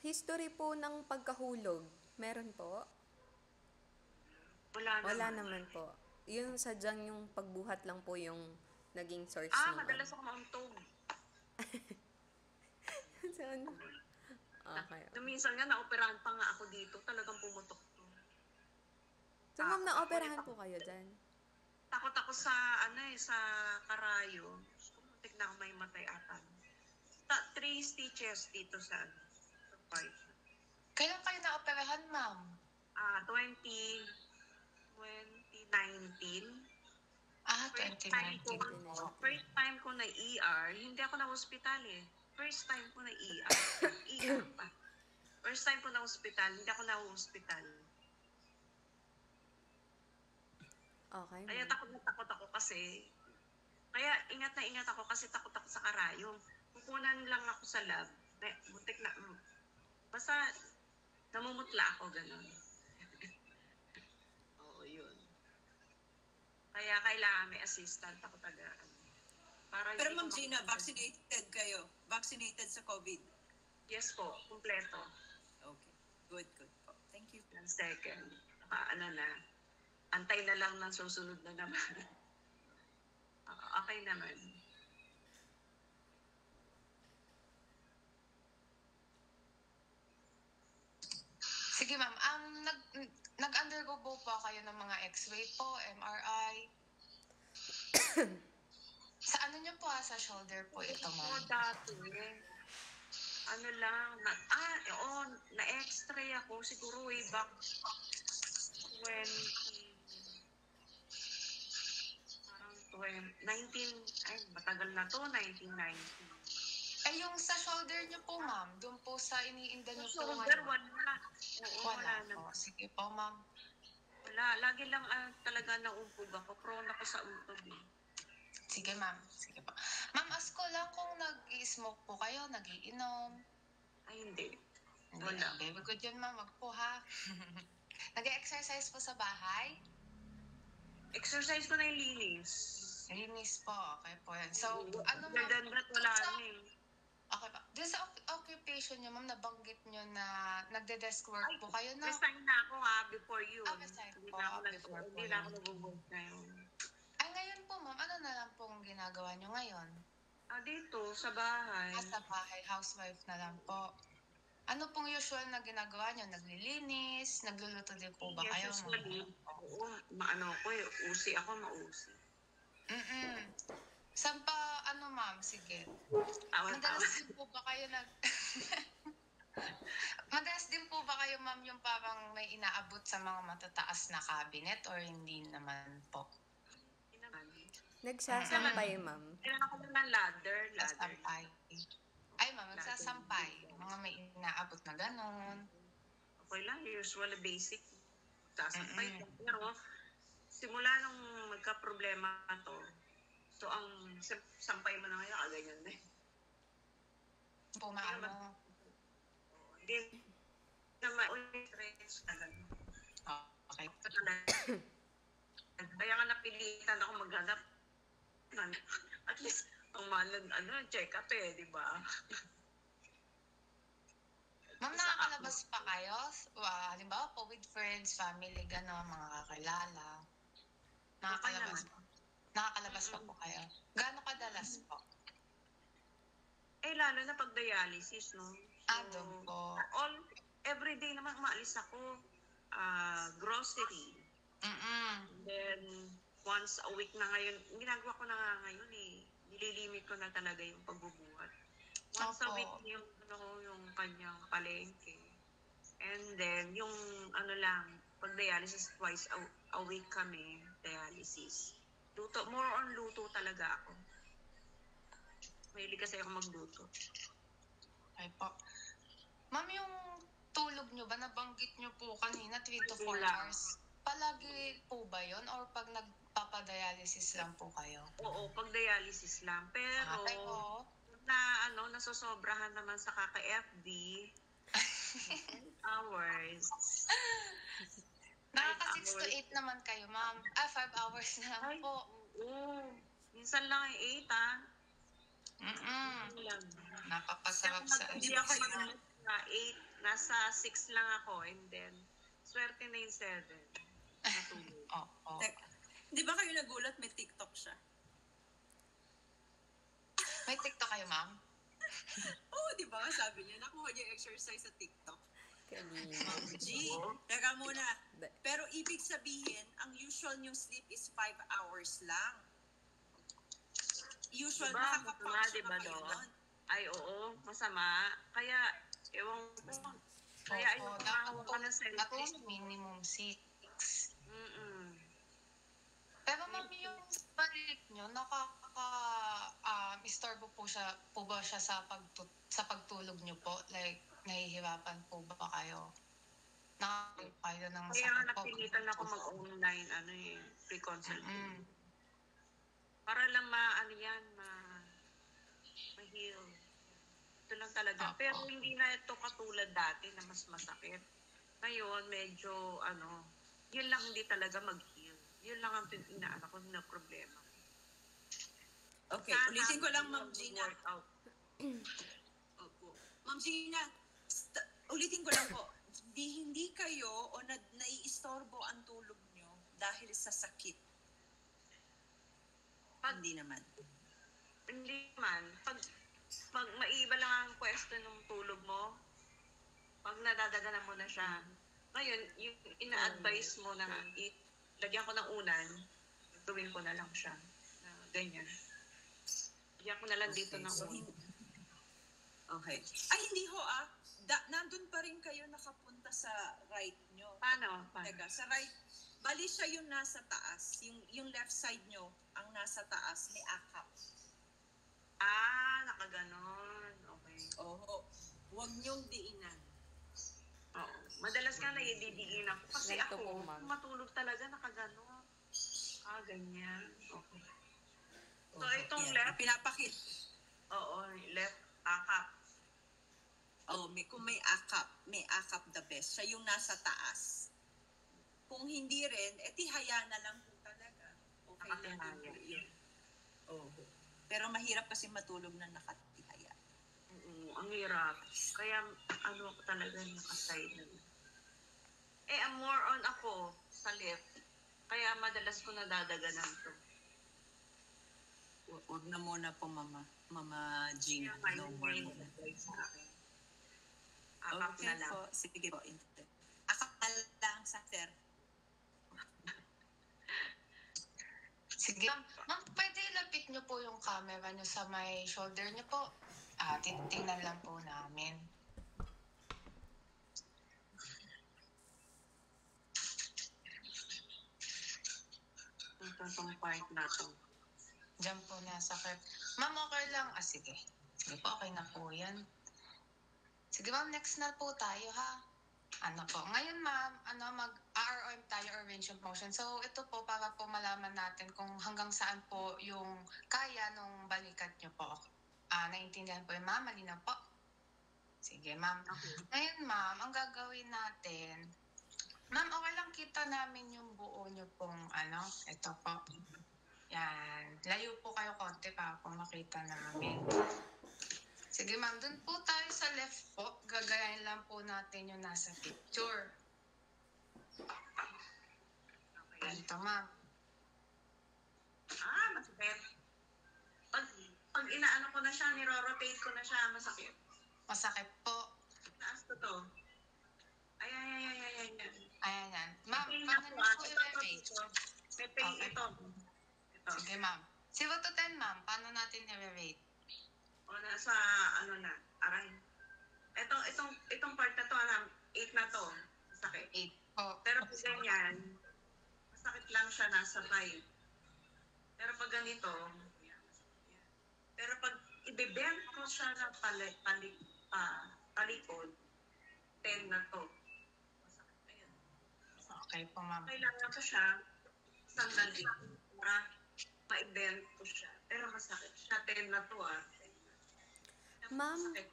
history po ng pagkahulog, meron po? Wala naman po. Yung sadyang yung pagbuhat lang po yung naging source ng Madalas ako mauntog. Saan? Okay. Minsan nga, naoperahan pa nga ako dito. Talagang pumutok to. So, ma'am, naoperahan po kayo dyan? Takot ako sa, sa karayo. Muntik na ako may matay ata. 3 stitches dito sa part. Kailan kayo na-operahan, ma'am? 2019. First time ko na ER, hindi ako na hospital eh. First time ko na ER. ER pa. First time ko na hospital, hindi ako na hospital. Okay, Kaya ma'am. takot na takot ako kasi. Kaya ingat na ingat ako kasi takot ako sa karayom. Kukunan lang ako sa lab. Butik na. Basta namumutla ako ganun. Oo, yun. Kaya kailangan may assistant ako taga. Para Pero hindi Ma'am ko Gina, makukunan. vaccinated kayo. Vaccinated sa COVID. Yes po, kumpleto. Okay. Good po. Thank you. 1 second. Na. Antay na lang ng susunod na naman. Okay naman. Sige, ma'am. Nag-undergo po kayo ng mga x-ray po, MRI? Sa ano niyo po sa shoulder po ito, Ako ma'am? dati, na-x-ray ako siguro way back matagal na to, 1990. Yung sa shoulder niyo po, ma'am, doon po sa iniinda niyo po Shoulder, ngayon. wala. Oo, Wala na. po. Sige po, ma'am. Wala. Lagi lang talaga naumpog ako. Prone ako sa untog eh. Sige, ma'am. Sige po. Ma'am, ask ko lang kung nag-i-smoke po kayo, nag-iinom. Ay, hindi. Hindi. Wala. Very good yun, ma'am. Wag po, ha? Nag-exercise po sa bahay? Exercise ko na yung linis. Linis po. Okay po yan. So, ano, Other ma'am? than that, wala Sa- na eh. Okay pa. Doon sa occupation niyo, ma'am, nabanggit niyo na nagde-desk work po kayo, no? Resign na ako before yun. Resign Hindi po, na ako before po hindi na ako yun. nag-work ngayon. Ay, ngayon po, ma'am, ano na lang pong ginagawa niyo ngayon? Dito, sa bahay. Sa bahay, housewife na lang po. Ano pong usual na ginagawa niyo? Naglilinis? Nagluluto din po ba kayo? Yes, usually. Oo, usi ako, mausi. Saan pa, ma'am, sige. Madalas Awan-awan. din po ba kayo Madalas din po ba kayo, ma'am, yung parang may inaabot sa mga matataas na cabinet or hindi naman po? Hindi naman. Nagsasampay, ma'am. Kailangan ko lang ng ladder. Sasampay. Ay, ma'am, nagsasampay. Mga may inaabot na ganon. Okay lang, usual basic. Sasampay ko. Pero, simula nung magka-problema to, so ang sampay mo na ngayon, ganyan na. Po, maano. Hindi naman, stress na gano'n. Okay. Kaya nga napilitan ako maghanap. At least, ang malan, check up di ba? Ma'am, nakakalabas pa kayo? Halimbawa po with friends, family, gano'n, mga kakilala. Nakakalabas po. Nakakalabas pa po kayo. Gaano kadalas po? Lalo na pag dialysis, no? Doon po. Everyday naman umaalis ako. Grocery. Then, once a week na ngayon, ginagawa ko na nga ngayon nililimit ko na talaga yung pagbubuhat. Once a Opo. week yung kanyang palengke. And then, yung pag dialysis, twice a week kami, dialysis. More on luto talaga ako. Mahilig kasi ako magluto. Okay po. Ma'am, yung tulog nyo ba, nabanggit nyo po kanina, 3 to 4 Wala. hours. Palagi po ba yun? Or pag Papadialysis lang po kayo. Oo, pag dialysis lang. Pero, Pero, nasosobrahan naman sa kaka-FB, 8 hours. nakaka 6 to hours. 8 naman kayo, ma'am. 5 hours na lang Ay, po. oo. Minsan lang ay 8, ah. Mm-mm. Lang. Napapasarap sa Hindi ako yun na 8, nasa 6 lang ako, and then, swerte na yung 7. Natulog. Oo. Di ba kayo nagulat may TikTok siya? May TikTok kayo, ma'am? Oo, di ba? Sabi niya, nakuha niya yung exercise sa TikTok. Kanina. G, teka muna. Pero ibig sabihin, ang usual niyong sleep is 5 hours lang. Usual, Diba? makakapunction Diba, na kayo do? nun. Ay, oo, masama. Kaya, ewan ko. Kaya, Oo, ayun, dapat makahawa po, ka ng at least selfies. minimum 6. Mm-mm. Pero ma'am, yung balik nyo, istorbo po ba siya sa pagtulog nyo po? Like, nahihirapan po ba kayo? Nakakayo kayo ng Kaya nga sakit po? napilitan ako mag-online, pre-consultation. Mm. Para lang ma-heal. Ito lang talaga. Opo. Pero hindi na ito katulad dati na mas masakit. Ngayon, medyo, yun lang hindi talaga mag-heal. Yun lang ang inaanak ko na problema. Okay, ulitin ko lang, Ma'am Gina. Workout. Opo. Ma'am Gina, ulitin ko lang po. Hindi kayo o naiistorbo ang tulog nyo dahil sa sakit. Hindi naman. Hindi man. Pag maiba lang ang pwesto ng tulog mo, pag nadadaganan mo na siya, ngayon, yung ina-advise mo na lagyan ko ng unan, gawin ko na lang siya. Na ganyan. Lagyan ko na lang dito ng unan. Okay. Ay, hindi ho nandun pa rin kayo nakapunta sa right nyo. Paano? Teka, sa right, bali siya yung nasa taas. Yung left side nyo, ang nasa taas, may akap. Nakaganon. Okay. Oo. Huwag nyong diinan. Oo. Madalas ka na ididigin ako. Kasi Ganito ako, po, ma'am. matulog talaga nakaganon. Ganyan. Okay. So, Oo, itong yan. left, Pinapakit. oo, left akap. Kung may akap the best. Siya yung nasa taas. Kung hindi rin, tihaya na lang po talaga. Okay na Nakatihaya. din po yun. Oo. Pero mahirap kasi matulog na nakatihaya. Oo, ang hirap. Kaya, ako talaga nakaside. More on ako sa left. Kaya madalas ko nadadaganan to. Huwag na muna po, Mama Gina. Kaya No more muna. sa akin. Akap Okay na lang. po. Sige po. Akap na lang sa sir. Sige. Ma'am, pwede lapit nyo po yung camera nyo sa may shoulder nyo po. Titingnan lang po namin. Itong part na to. Diyan po nasakit. Ma'am, okay lang. Sige. Sige po, okay na po yan. Sige ma'am, next na po tayo ha. Ngayon ma'am, mag-ROM tayo or range of motion. So ito po para po malaman natin kung hanggang saan po yung kaya nung balikat nyo po. Naiintindihan po yung ma'am, malinaw po. Sige ma'am. Okay. Ngayon ma'am, ang gagawin natin, ma'am, okay lang kita namin yung buo nyo pong ito po. Yan. Layo po kayo konti para po makita namin. Sige ma'am, dun po tayo sa left po. Gagayahin lang po natin yung nasa picture. Okay. Ito ma'am. Masakit. Pag inaano ko na siya, niro-rotate ko na siya, masakit. Masakit po. Taas ko to. Ay. Ayan yan. Ma'am, Pain paano ako, niyo po Ito. i-rate? May pain Okay. ito. Sige ma'am. 0 to 10 ma'am, paano natin i-rate? O nasa, na, aray. Itong part na to, 8 na to. Masakit. 8 po. Pero pag ganyan, masakit lang siya, nasa 5. Pero pag ganito, yan, masakit yan. Pero pag ibibend ko siya ng talikod, 10 na to. Masakit na yan. Okay po ma'am. Kailangan ko siya, sandali. para ma-event ko siya. Pero masakit siya. 10 na to ah. Ma'am, Masakit.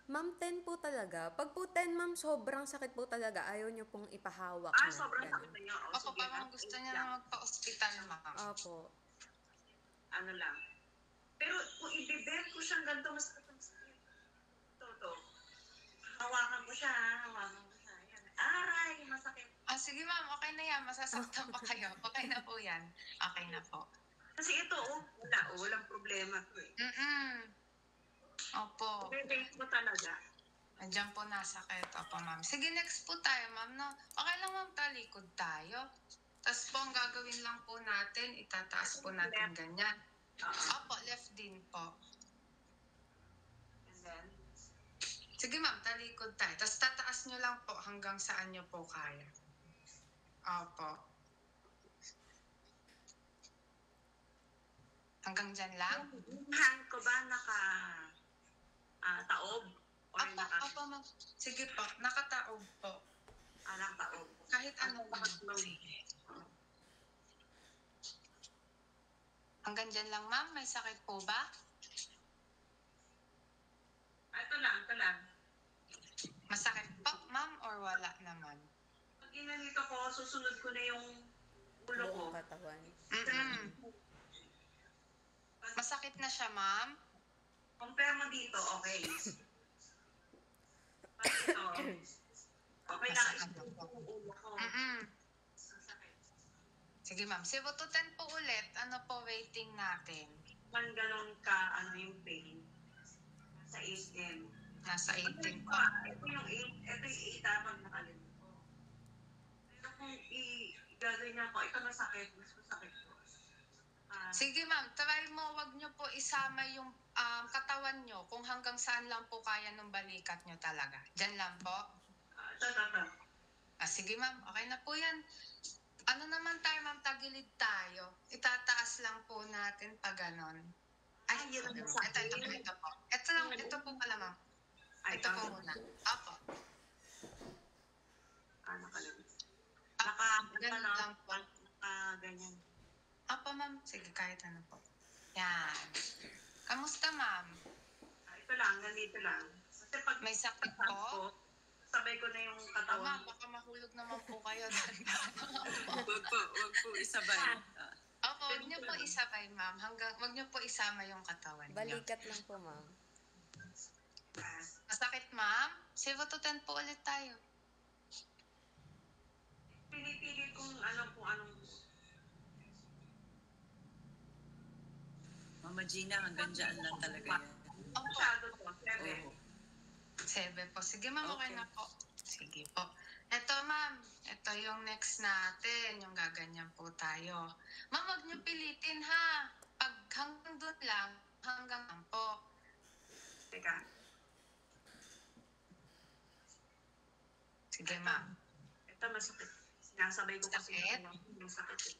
Ma'am, 10 po talaga. Pag po 10, ma'am, sobrang sakit po talaga. Ayaw niyo pong ipahawak Ah, na. sobrang Ganun. sakit na niya. O, Opo, sige, parang gusto niya na magpa-hospital, ma'am. Opo. Ano lang. Pero kung i-bend ko siyang ganito, masakit ang sakit. Toto. Hawakan ko siya, ha? Hawakan ko siya. Yan. Aray, masakit. Sige ma'am, okay na yan. Masasaktan pa kayo. Okay na po yan. Okay na po. Kasi ito, walang problema ko eh. Opo. I-bend ko talaga. Andiyan po nasakit. Opo, ma'am. Sige, next po tayo, ma'am. No? Okay lang, ma'am. Talikod tayo. Tapos po, ang gagawin lang po natin, itataas po natin ganyan. Opo, left din po. And then, Sige, ma'am. Talikod tayo. Tapos tataas nyo lang po hanggang saan nyo po kaya. Opo. Hanggang dyan lang? yung hand ko ba taob? Or Opo, ma'am. Sige po. Nakataob po. nakataob? Kahit ano po. Sige. Hanggang dyan lang, ma'am. May sakit po ba? Ito lang. Masakit po, ma'am, or wala naman? Pag ginanito ko, susunod ko na yung ulo ko. Buong katawan. Masakit na siya, ma'am? Compare mo dito, okay. Pag ito, okay lang. Masakit na po. Yung ulo ko. Masakit. Sige, ma'am. 0 to 10 po ulit. Ano po waiting natin? Man ganun ka, yung pain. Sa 8M. Nasa 18 po. Ito yung 8 pag nakalimit ko. Pero kung i-gagawin niya ako, ito masakit, mas masakit ko. Sige, ma'am. Try mo, wag nyo po isama yung katawan nyo kung hanggang saan lang po kaya ng balikat nyo talaga. Diyan lang po. Ito. Sige, ma'am. Okay na po yan. Ano naman tayo, ma'am? Tagilid tayo. Itataas lang po natin pag ganon. Ay, yun ang ito masakit. po. Ito po pala, ma'am. Ito po muna. Opo. Nakalimit. Ganun lang po. Ganyan. Opo, ma'am. Sige, kahit ano po. Yan. Kamusta, ma'am? Ito lang, ganito lang. Kasi pag May sakit ko, po? sabay ko na yung Ma'am, katawan. baka mahulog naman po kayo. Wag po isabay. Opo, wag niyo po isabay, ma'am. Wag niyo po isama yung katawan niyo. Balikat lang po, ma'am. Masakit, ma'am? 0 to 10 po ulit tayo. Pinipili kung anong Mama Gina, hanggang dyan lang talaga yan. Opo. masyado to. 7. Oo. 7 po. Sige, ma'am. Okay Okay. na po. Sige po. Eto, ma'am. Ito yung next natin. Yung gaganyan po tayo. Ma'am, wag niyo pilitin, ha? Pag hanggang doon lang, hanggang lang po. Teka. Sige, ma'am. Ito masakit. Sinasabay ko kasi Sakit? yung sakit eh.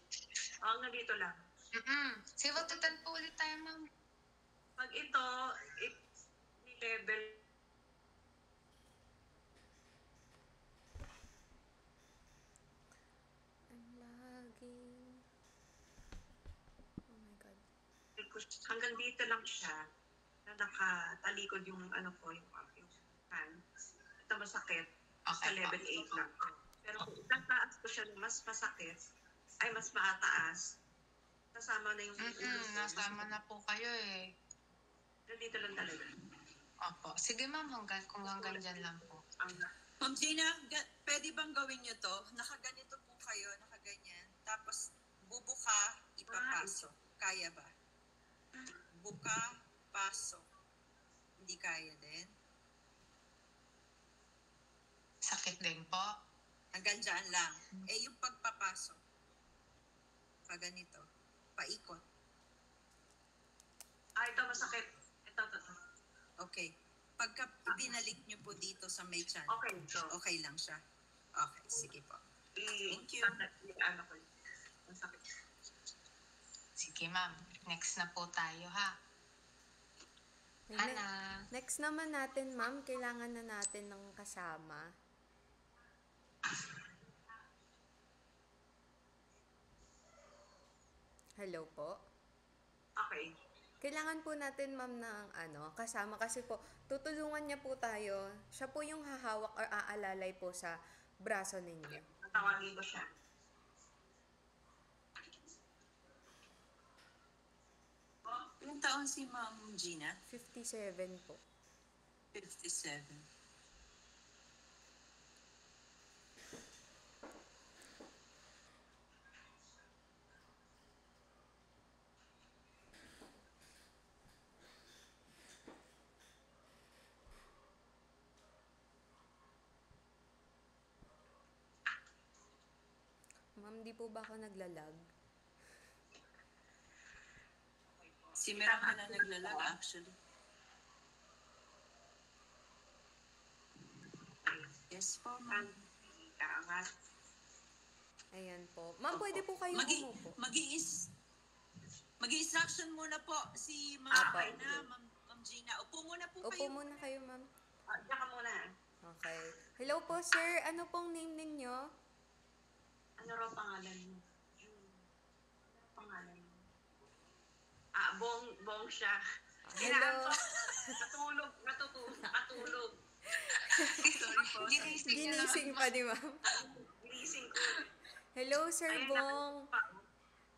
Hanggang dito lang. 0 to 10 po ulit tayo, ma'am. Pag ito, level Ang laging... Oh my God. hanggang dito lang siya na nakatalikod yung yung hand. Ito masakit. Sa Okay po. level 8 lang. Pero kung itataas ko siya na mas masakit, ay mas mataas, kasama na yung ulo ko. Nasama na po kayo eh. Dito lang talaga. Opo. Sige, ma'am. Kung hanggang dyan lang po. Ma'am Gina, pwede bang gawin nyo to? Nakaganito po kayo, nakaganyan. Tapos, bubuka, ipapasok. Kaya ba? Buka, pasok. Hindi kaya din? Sakit din po. Hanggang dyan lang. Yung pagpapasok. Pag ganito. Paikot. Ito masakit. Ito. Okay. Pagka binalik nyo po dito sa may chan, Okay, ito. okay lang siya. Okay, sige po. Thank you. Masakit. Sige, ma'am. Next na po tayo, ha? Ne- Ana. Next naman natin, ma'am, kailangan na natin ng kasama. Hello po. Okay. Kailangan po natin, ma'am, ng kasama kasi po, tutulungan niya po tayo. Siya po yung hahawak or aalalay po sa braso ninyo. Tawagin ko siya. Ilang taon si Ma'am Gina? 57 po. 57. Ma'am, di po ba ako naglalag? Si Meron ka na naglalag actually. Yes po, ma'am. Kaangat. Ayan po. Ma'am, pwede po kayo umupo. Mag-i-instruction muna po si Ma'am Apo. Aina, Ma'am Gina. Upo muna po Upo kayo. muna kayo, ma'am. Diyan ka muna. Okay. Hello po, sir. Ano pong name ninyo? Ano raw pangalan mo? Ano pangalan mo? Bong siya. Hello. Nakatulog. Sorry po. Ginising pa ni ma'am. Ginising ko. Hello, Sir Ayun, Bong.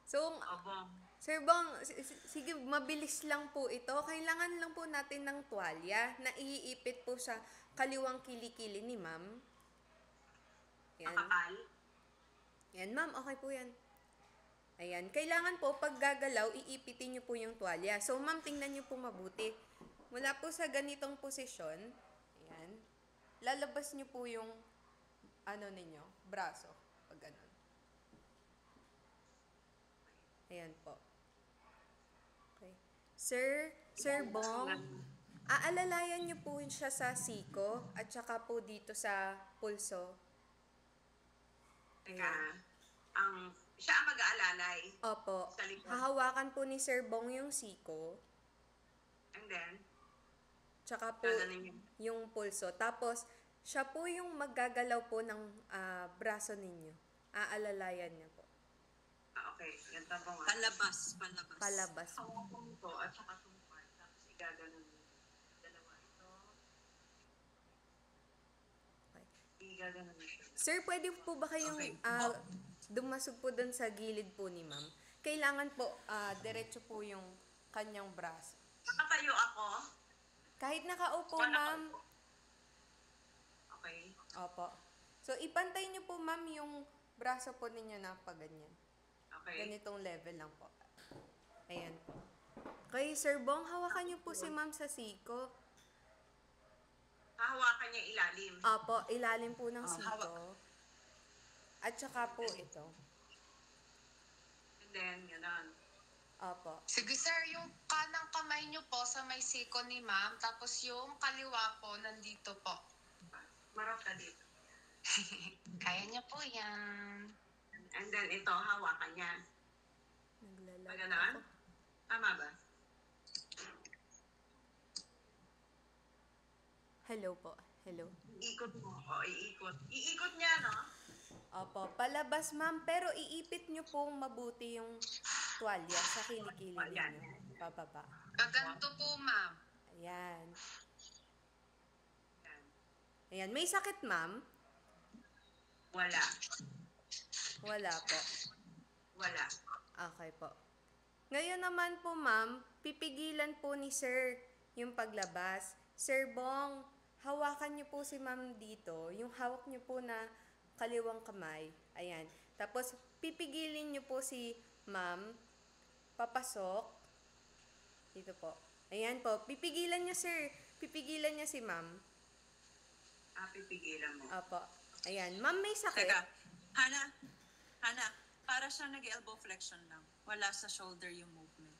So, Bong. Sir Bong, sige, mabilis lang po ito. Kailangan lang po natin ng tuwalya na iipit po sa kaliwang kilikili ni ma'am. Yan. Kapal. Yan, ma'am. Okay po yan. Ayan. Kailangan po, pag gagalaw, iipitin niyo po yung tuwalya. So, ma'am, tingnan niyo po mabuti. Mula po sa ganitong posisyon, ayan, lalabas niyo po yung, ninyo, braso. Pag ganun. Ayan po. Okay. Sir Bong, aalalayan niyo po siya sa siko at saka po dito sa pulso. Teka, siya ang mag-aalalay. Opo. Sa likod. Hahawakan po ni Sir Bong yung siko, And then, tsaka po gagaling yun. yung pulso. Tapos, siya po yung maggagalaw po ng braso ninyo. Aalalayan niya po. Okay, ganito po nga. Palabas. Palabas. Hawakan ko at saka itong part. Tapos igaganon mo. Dalawa ito. Okay. Igaganon mo siya. Sir, pwede po ba kayong Okay. dumasog po dun sa gilid po ni ma'am? Kailangan po, diretso po yung kanyang braso. Nakatayo ako. Kahit nakaupo, Wala ma'am. Okay. Opo. So, ipantay niyo po, ma'am, yung braso po ninyo na pag ganyan. Okay. Ganitong level lang po. Ayan po. Okay, Sir Bong, hawakan niyo po si ma'am sa siko. Hahawakan niya ilalim. Opo, ilalim po ng siko. hawak. At saka po ito. And then, gano'n. Opo. Sige sir, yung kanang kamay niyo po sa may siko ni ma'am, tapos yung kaliwa po nandito po. Marap ka dito. Kaya niya po yan. And then, ito, hawakan niya. Naglalag Pagano'n? ako. Tama ba? Hello po. Hello. Iikot mo. O, iikot. Iikot niya, no? Opo, palabas ma'am, pero iipit niyo pong mabuti yung tuwalya sa kilikili Ayan. ninyo. Pababa. Kaganto po ma'am. Ayan. Yan. Ayan. May sakit, ma'am? Wala. Wala po. Wala. Okay po. Ngayon naman po, ma'am, pipigilan po ni sir yung paglabas. Sir Bong, hawakan niyo po si ma'am dito. Yung hawak niyo po na kaliwang kamay. Ayan. Tapos, pipigilin niyo po si ma'am. Papasok. Dito po. Ayan po. Pipigilan niya, sir. Pipigilan niya si ma'am. Pipigilan mo. Apo. Ayan. Ma'am, may sakit. Teka, Hana, para siya nag-elbow flexion lang. Wala sa shoulder yung movement.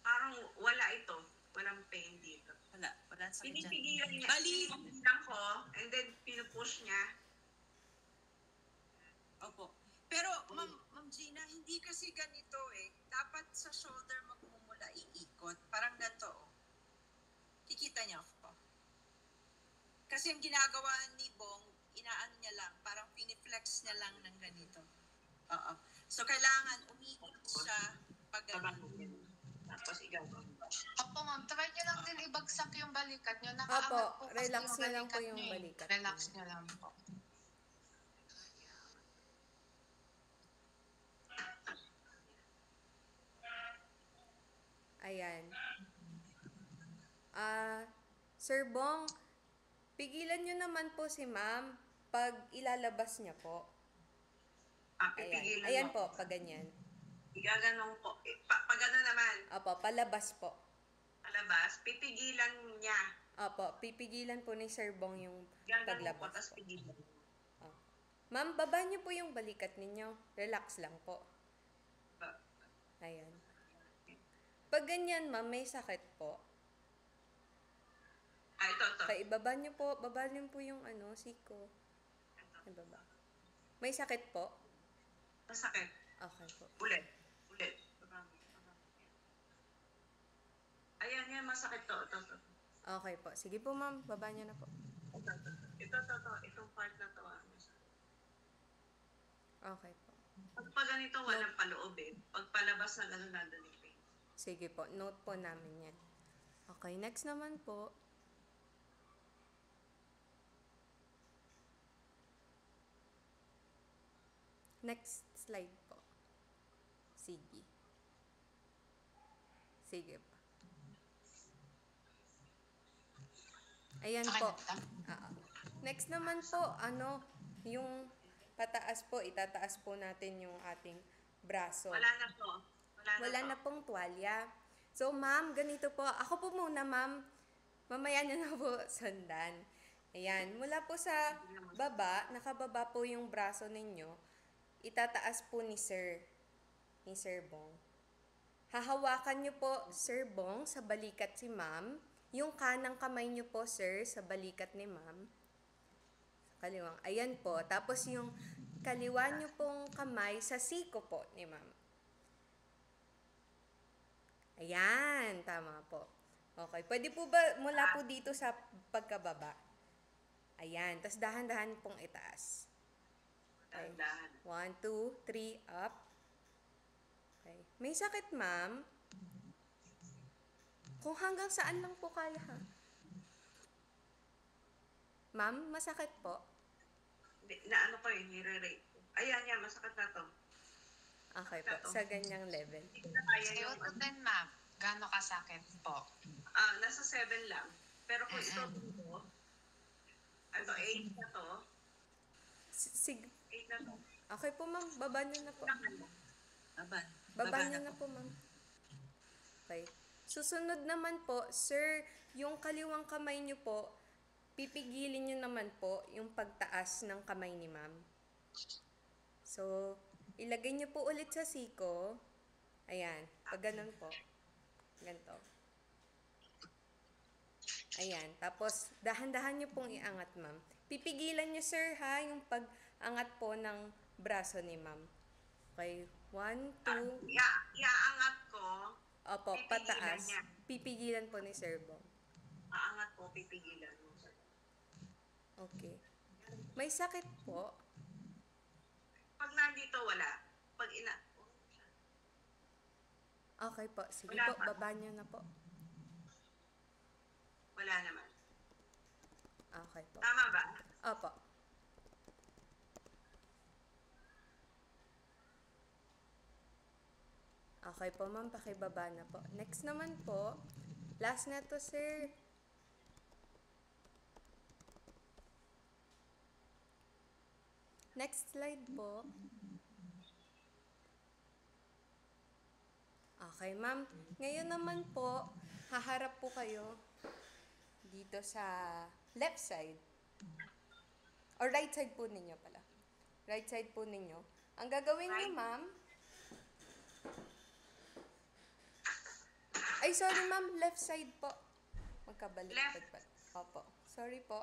Parang wala ito. Walang pain dito. Wala sa dyan. Pinipigilan niya. Bali! Pinipigilan ko, and then pinupush niya. Opo. Pero, Ma'am Gina, hindi kasi ganito eh. Dapat sa shoulder magmumula iikot. Parang ganito oh. Kikita niyo ako. Kasi ang ginagawa ni Bong, inaano niya lang, parang piniflex niya lang ng ganito. Oo. So, kailangan umikot Taban mo yan. Tapos igagawa mo. Opo, ma'am. Try nyo lang din ibagsak yung balikat nyo. Opo, Nakaangat po kasi relax yung nyo lang po balikat yung nyo eh. balikat Relax nyo. nyo lang po. Ayan. Sir Bong, pigilan nyo naman po si ma'am pag ilalabas niya po. Ayan. Pipigilan Ayan mo. po, pag ganyan. Igaganong po. Pag ano naman, Opo, palabas po. palabas, pipigilan niya. Opo, pipigilan po ni Sir Bong yung Gaganong po, paglabas tapos po. pigilan. Oh. Ma'am, baba niyo po yung balikat ninyo. Relax lang po. Ayan. Pag ganyan, ma'am, may sakit po. Ito. Kaya ibaba niyo po, baba niyo po yung siko. Ibaba. May sakit po? Masakit. Okay po. Ulit. Ayan, yan, masakit to. Ito. Okay po. Sige po, ma'am. Baba niyo na po. Ito. Itong part na to. Okay po. Pag ganito, walang paloobin. Pag palabas na gano'n, nandun yung pain. Sige po. Note po namin yan. Okay, next naman po. Next slide po. Sige. Sige po. Ayan Okay po. na ito? Next naman po, yung pataas po, itataas po natin yung ating braso. Wala na to. Wala na pong tuwalya. So, ma'am, ganito po. Ako po muna, ma'am. Mamaya niyo na po sundan. Ayan. Mula po sa baba, nakababa po yung braso ninyo. Itataas po ni Sir Bong. Hahawakan niyo po, Sir Bong, sa balikat si ma'am. Yung kanang kamay niyo po, sir, sa balikat ni ma'am. Sa kaliwang. Ayan po. Tapos yung kaliwa niyo pong kamay sa siko po ni ma'am. Ayan, tama po. Okay, pwede po ba mula po dito sa pagkababa? Ayan, tas dahan-dahan pong itaas. Okay. Dahan. 1, 2, 3, up. Okay. May sakit, ma'am? Kung hanggang saan lang po kaya, ha? Ma'am, masakit po? Na ano ko yun, nire-rate ko. Ayan, masakit na to. Okay po, sa ganyang level. Hindi ko na kaya Sa yung, 0 to 10, ma'am. Gano'ng kasakit po? nasa 7 lang. Pero kung ito, 8 na to. Sig 8 na to. okay po, ma'am. Baba niyo na po. Aban. Baba niyo na po, ma'am. Okay. Susunod naman po, sir, yung kaliwang kamay niyo po, pipigilin niyo naman po yung pagtaas ng kamay ni ma'am. So, ilagay niyo po ulit sa siko. Ayan, pag ganun po. Ganito. Ayan, tapos dahan-dahan niyo pong iangat, ma'am. Pipigilan niyo, sir, ha, yung pag-angat po ng braso ni ma'am. Okay, 1, 2, Iaangat ko. opo, Pipigilan pataas. niya. Pipigilan po ni Sir Bong. Aangat ko, pipigilan mo. Okay. May sakit po. Pag nandito, wala. Pag Okay po. Sige Wala po, pa. baba niyo na po. wala naman. Okay po. Tama ba? Opo. Okay po, ma'am. Pakibaba na po. Next naman po. Last na to, sir. Next slide po. Okay, ma'am. Ngayon naman po, haharap po kayo dito sa left side. Or right side po ninyo pala. Right side po ninyo. Ang gagawin niyo, ma'am, ay, sorry, ma'am. Left side po. Magkabaliktad pa. Opo. Sorry po.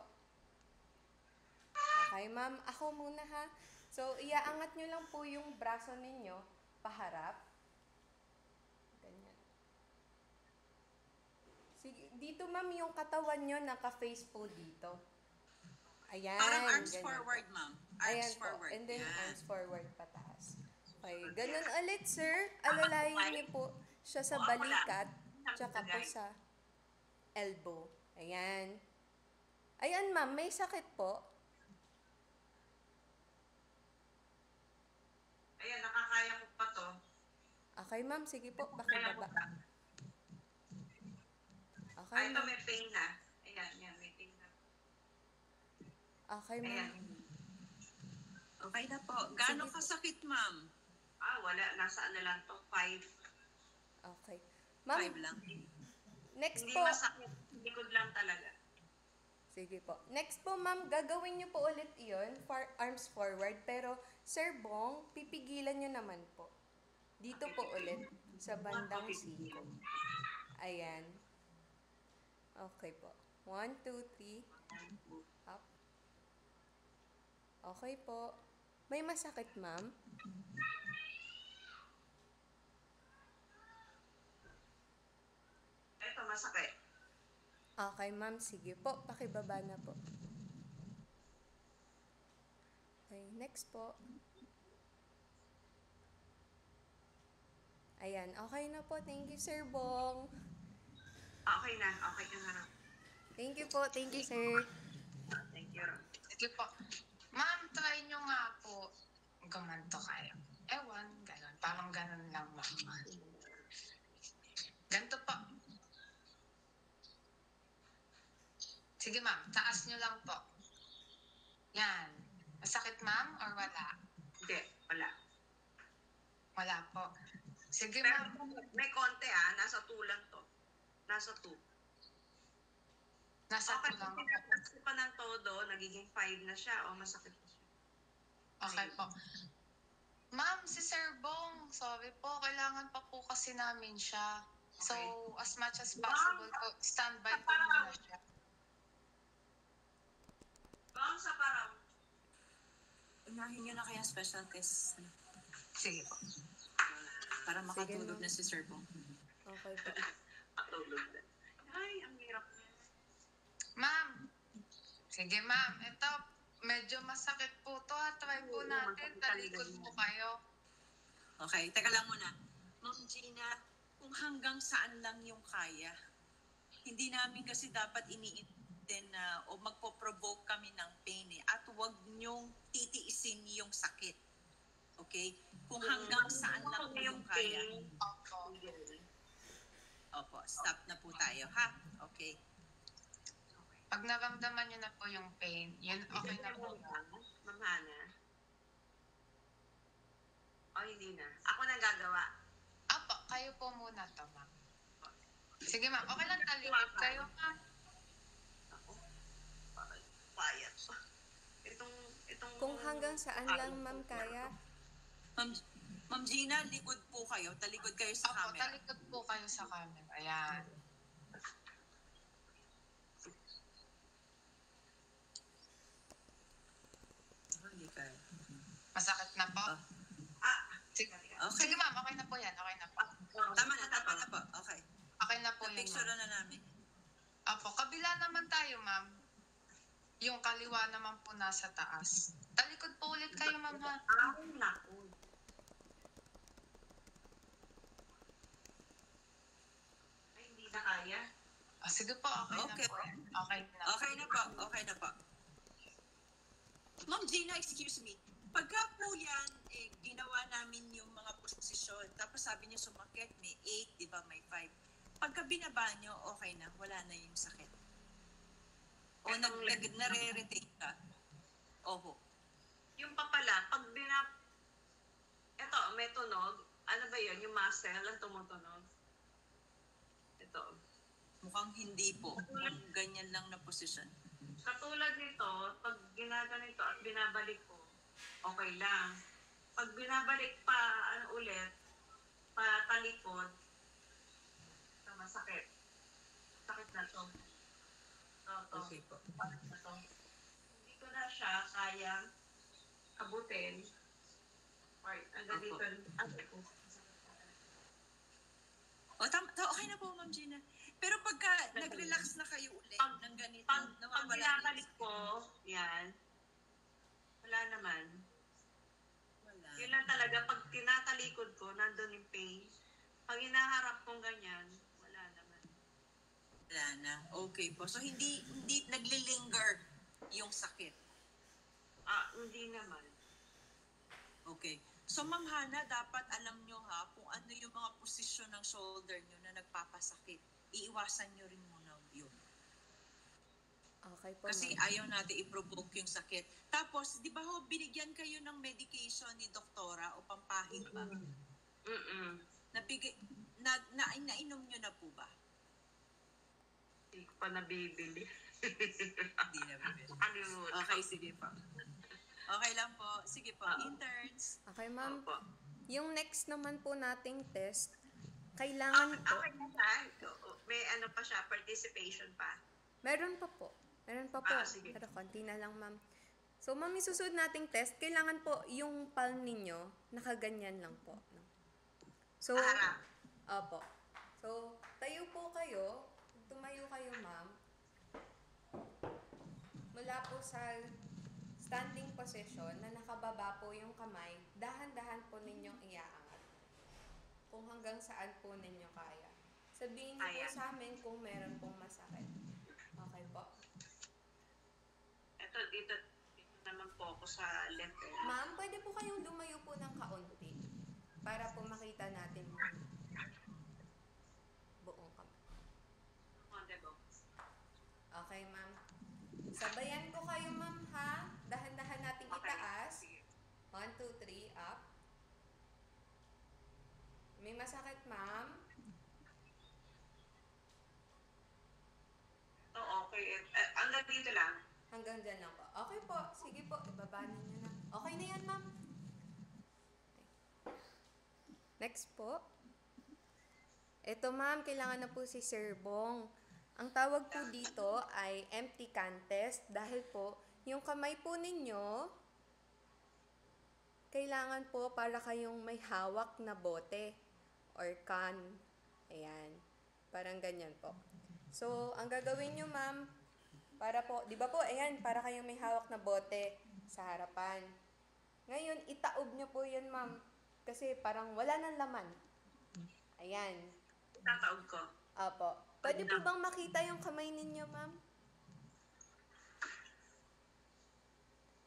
Okay, ma'am. Ako muna, ha. So, iaangat nyo lang po yung braso ninyo paharap. Ganyan. Sige, dito, ma'am, yung katawan nyo naka-face po dito. Ayan. Parang arms ganyan forward, po. ma'am. Ayan Arms po. forward. And then, Yan. arms forward pataas. Okay, ganun ulit, sir. Alalayin niyo po siya sa Oo, wala. balikat, tsaka po Naglagay. sa elbow. Ayan. Ayan, ma'am, may sakit po. Ayan, nakakaya ko pa to. Okay, ma'am, sige po, Kaya ko pakibaba. pa. Okay, Ay, ito ma'am. may pain na. Ayan, yan, may pain na. Okay, Ayan. ma'am. Okay na po. Gaano Sige po. kasakit, ma'am? Wala. Nasa ano lang to? 5. Okay. Ma'am, 5 lang. next Hindi po. masakit. Likod lang talaga. Sige po. Next po, ma'am, gagawin niyo po ulit iyon, arms forward, pero Sir Bong, pipigilan niyo naman po. Dito po ulit, sa bandang siko. Ayan. Okay po. 1, 2, 3. Up. Okay po. May masakit, ma'am? Ito, masakit. Okay, ma'am. Sige po. Pakibaba na po. Okay, next po. Ayan. Okay na po. Thank you, Sir Bong. Okay na. Okay ka na. Thank you po. Thank you, sir. Thank you. Sige po. Ma'am, try nyo nga po. Gumanto kayo. Ewan, ganun. Parang ganun lang, ma'am. Ganito po. Sige, ma'am. Taas nyo lang po. Yan. Masakit, ma'am, or wala? Hindi, wala. Wala po. Sige, Pero ma'am. may konti nasa 2 lang to. Nasa 2. Nasa Okay, tulang po. kasi pa ng todo, nagiging 5 na siya o masakit na siya. Okay po. Ma'am, si Sir Bong, sorry po, kailangan pa po kasi namin siya. So, as much as possible po, standby po muna siya. Bang sa parang, Unahin nyo na kaya special test Sige po. para makatulog ma'am. na si Sir Bong. Okay po. patulog na. Ay, ang hirap niya. Ma'am, sige ma'am, ito, medyo masakit po to ha. Try po Oo, natin, masakit talikod talaga po yan. kayo. Okay, teka lang muna. Ma'am Gina, kung hanggang saan lang yung kaya, hindi namin kasi dapat iniintend na o magpo-provoke kami ng pain at huwag nyong titiisin yung sakit. Okay? Kung hanggang saan lang po yung kaya. Opo. Opo, stop na po tayo, ha? Okay. Pag naramdaman nyo na po yung pain, yun okay na po. Ma'am Hana. O, hindi na. Ako na gagawa. Opo, kayo po muna to, ma'am. Sige ma'am, okay lang talikod kayo, ma'am. Ako. Quiet. Itong... Kung hanggang saan lang, ma'am, kaya. Ma'am Gina, likod po kayo. Talikod kayo sa Opo, camera. talikod po kayo sa camera. Ayan. Hindi kaya. Masakit na po. Ah, Sige, okay. sige ma'am, okay na po yan. Okay na po. Tama na po. Okay. Okay na po yun, Na-picture ma'am. na namin. Opo, kabila naman tayo, ma'am. Yung kaliwa naman po nasa taas. Talikod po ulit kayo, ma'am, ha? Ay, naku. Ay, hindi na kaya. Sige po, okay, Okay. na po yan. Okay na. Okay na po. Ma'am Gina, excuse me. Pagka po yan, ginawa namin yung mga posisyon. Tapos sabi niyo sumakit, may 8, di ba, may 5. Pagka binaba niyo, okay na. Wala na yung sakit. O nare-retain ka. Oho. Yung pa pala, pag eto, may tunog. Ano ba yun? Yung muscle ang tumutunog. Ito. Mukhang hindi po. Kung ganyan lang na posisyon. Katulad nito, pag ginaganito at binabalik ko, okay lang. Pag binabalik pa, ulit, patalikod, masakit. Sakit na to. To. Okay po. Sakit na to. Hindi ko na siya kayang abutin. Right, hanggang Opo. dito. O, okay na po, Ma'am Gina. Pero pagka nag-relax na kayo ulit ng ganito, Pag nawawala na binabalik yung- ko, yan, wala naman. Wala. Yun lang talaga, pag tinatalikod ko, nandun yung pain. Pag hinaharap kong ganyan, wala naman. Wala na. Okay po. So, hindi naglilinger yung sakit. Hindi naman. Okay. So, Ma'am Hana, dapat alam nyo ha kung ano yung mga posisyon ng shoulder nyo na nagpapasakit. Iiwasan nyo rin muna yun. Okay po, Kasi ma'am. ayaw natin i-provoke yung sakit. Tapos, di ba ho, binigyan kayo ng medication ni doktora o pampahid ba? Mm-mm. Nainom nyo na po ba? Hindi ko pa nabibili. Hindi na ba? Nakalimutan. Okay, sige po. Okay lang po. Sige po, interns. Okay, ma'am. Opo. Yung next naman po nating test, kailangan po, Okay na siya. May ano pa siya, participation pa. meron pa po. Meron pa po. Sige. Pero konti na lang, ma'am. So, ma'am, yung susunod nating test, kailangan po yung palm ninyo, nakaganyan lang po. No? So, Harap. opo. So, tayo po kayo. Tumayo kayo, ma'am. Mula po sa standing position na nakababa po yung kamay, dahan-dahan po ninyong iaangat. Kung hanggang saan po ninyo kaya. Sabihin niyo po Kaya. sa amin kung meron pong masakit. Okay po. Dito naman po ako sa left. Ma'am, pwede po kayong lumayo po ng kaunti para po makita natin buong kamay. On the box. Okay, ma'am. Sabayan ko kayo, ma'am, ha? Dahan-dahan nating itaas. Sige. 1, 2, 3, up. May masakit, ma'am? Okay. Hanggang dito lang. Hanggang dyan lang po. Okay po. Sige po. Ibaba ninyo na. Okay na yan, ma'am. Next po. Ito, ma'am. Kailangan na po si Sir Bong. Ang tawag po dito ay empty can test dahil po yung kamay po ninyo kailangan po para kayong may hawak na bote or can. Ayan. Parang ganyan po. So, ang gagawin nyo, ma'am, para po, di ba po, ayan, para kayong may hawak na bote sa harapan. Ngayon, itaob nyo po yun, ma'am. Kasi parang wala nang laman. Ayan. Tataog ko. Apo. Pwede po bang makita yung kamay ninyo, ma'am?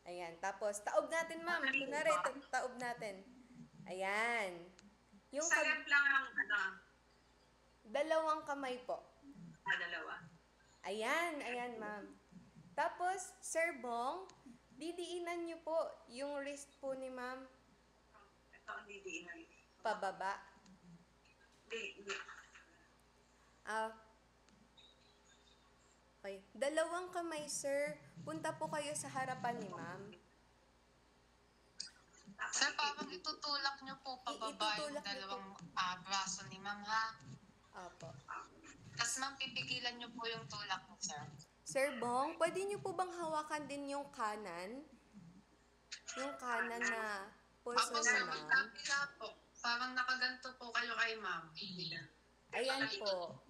Ayan. Tapos, taob natin, ma'am. Kunwari, taob natin. Ayan. Yung Sa left lang ang dalawang kamay po. dalawa. Ayan. Ayan, ma'am. Tapos, Sir Bong, didiinan nyo po yung wrist po ni ma'am Ito ang didiinan. pababa. Hindi. Okay. Dalawang kamay, sir. Punta po kayo sa harapan ni ma'am. Sir, parang itutulak niyo po pababa yung Itutulak niyo dalawang braso ni ma'am, ha? Opo. Tapos ma'am, pipigilan niyo po yung tulak mo, sir. Sir Bong, pwede niyo po bang hawakan din yung kanan? Yung kanan na pulso Ako, ni sir, ma'am. magkapila po. Parang nakaganto po kayo kay ma'am. Ayan po.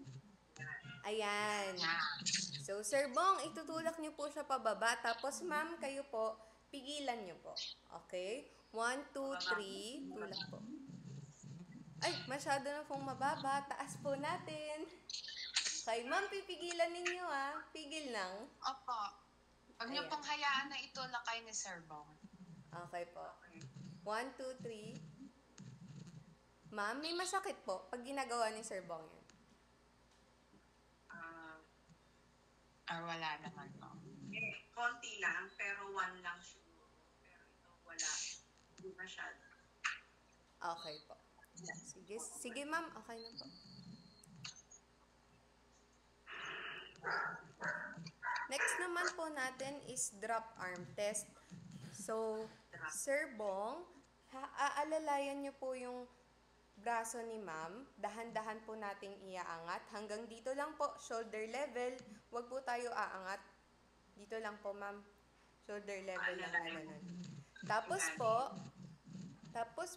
Ayan. Yan. So, Sir Bong, itutulak niyo po siya pababa. Tapos, ma'am, kayo po, pigilan niyo po. Okay? 1, 2, 3. Tulak po. Ay, masyado na pong mababa. Taas po natin. Okay, ma'am, pipigilan ninyo Pigil lang. Opo. Huwag niyo Ayan. pong hayaan na itulak kayo ni Sir Bong. Okay po. 1, 2, 3. Ma'am, may masakit po pag ginagawa ni Sir Bong yan. Or wala naman po. Konti lang, pero one lang siguro. Pero ito wala. Hindi masyado. Okay po. Sige, sige ma'am. Okay na po. Next naman po natin is drop arm test. So, Sir Bong, aalalayan niyo po yung braso ni ma'am. Dahan-dahan po nating iaangat. Hanggang dito lang po, shoulder level. Huwag po tayo aangat. Dito lang po, ma'am. Shoulder level lang na ganun. Tapos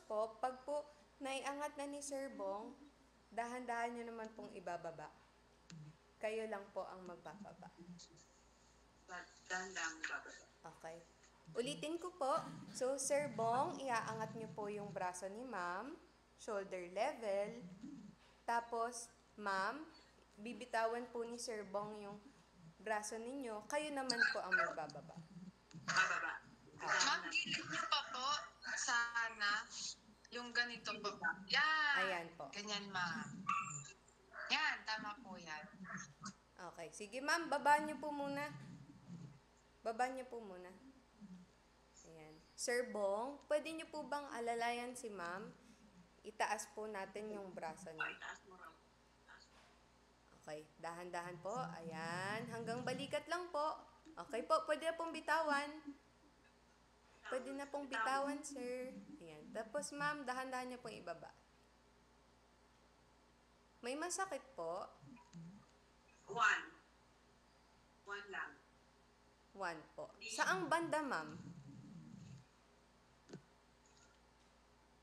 po, pag po naiangat na ni Sir Bong, dahan-dahan nyo naman pong ibababa. Kayo lang po ang magbababa. Dandang bababa. Okay. Ulitin ko po. So, Sir Bong, iaangat nyo po yung braso ni ma'am. Shoulder level. Tapos, ma'am, bibitawan po ni Sir Bong yung braso ninyo. Kayo naman po ang magbababa. Bababa. Ma'am, gilid niyo pa po. Sana. Yung ganito po. Yan. Ayan po. Ganyan, ma'am. Yan, tama po yan. Okay. Sige, ma'am. Baba niyo po muna. Baba niyo po muna. Ayan. Sir Bong, pwede niyo po bang alalayan si ma'am? Itaas po natin yung braso niya. Ay, taas mo raw. Okay. Dahan-dahan po. Ayan. Hanggang balikat lang po. Okay po. Pwede na pong bitawan. Pwede na pong bitawan, sir. Ayan. Tapos, ma'am, dahan-dahan niyo pong ibaba. May masakit po. 1. 1 lang. 1 po. Saang banda, ma'am?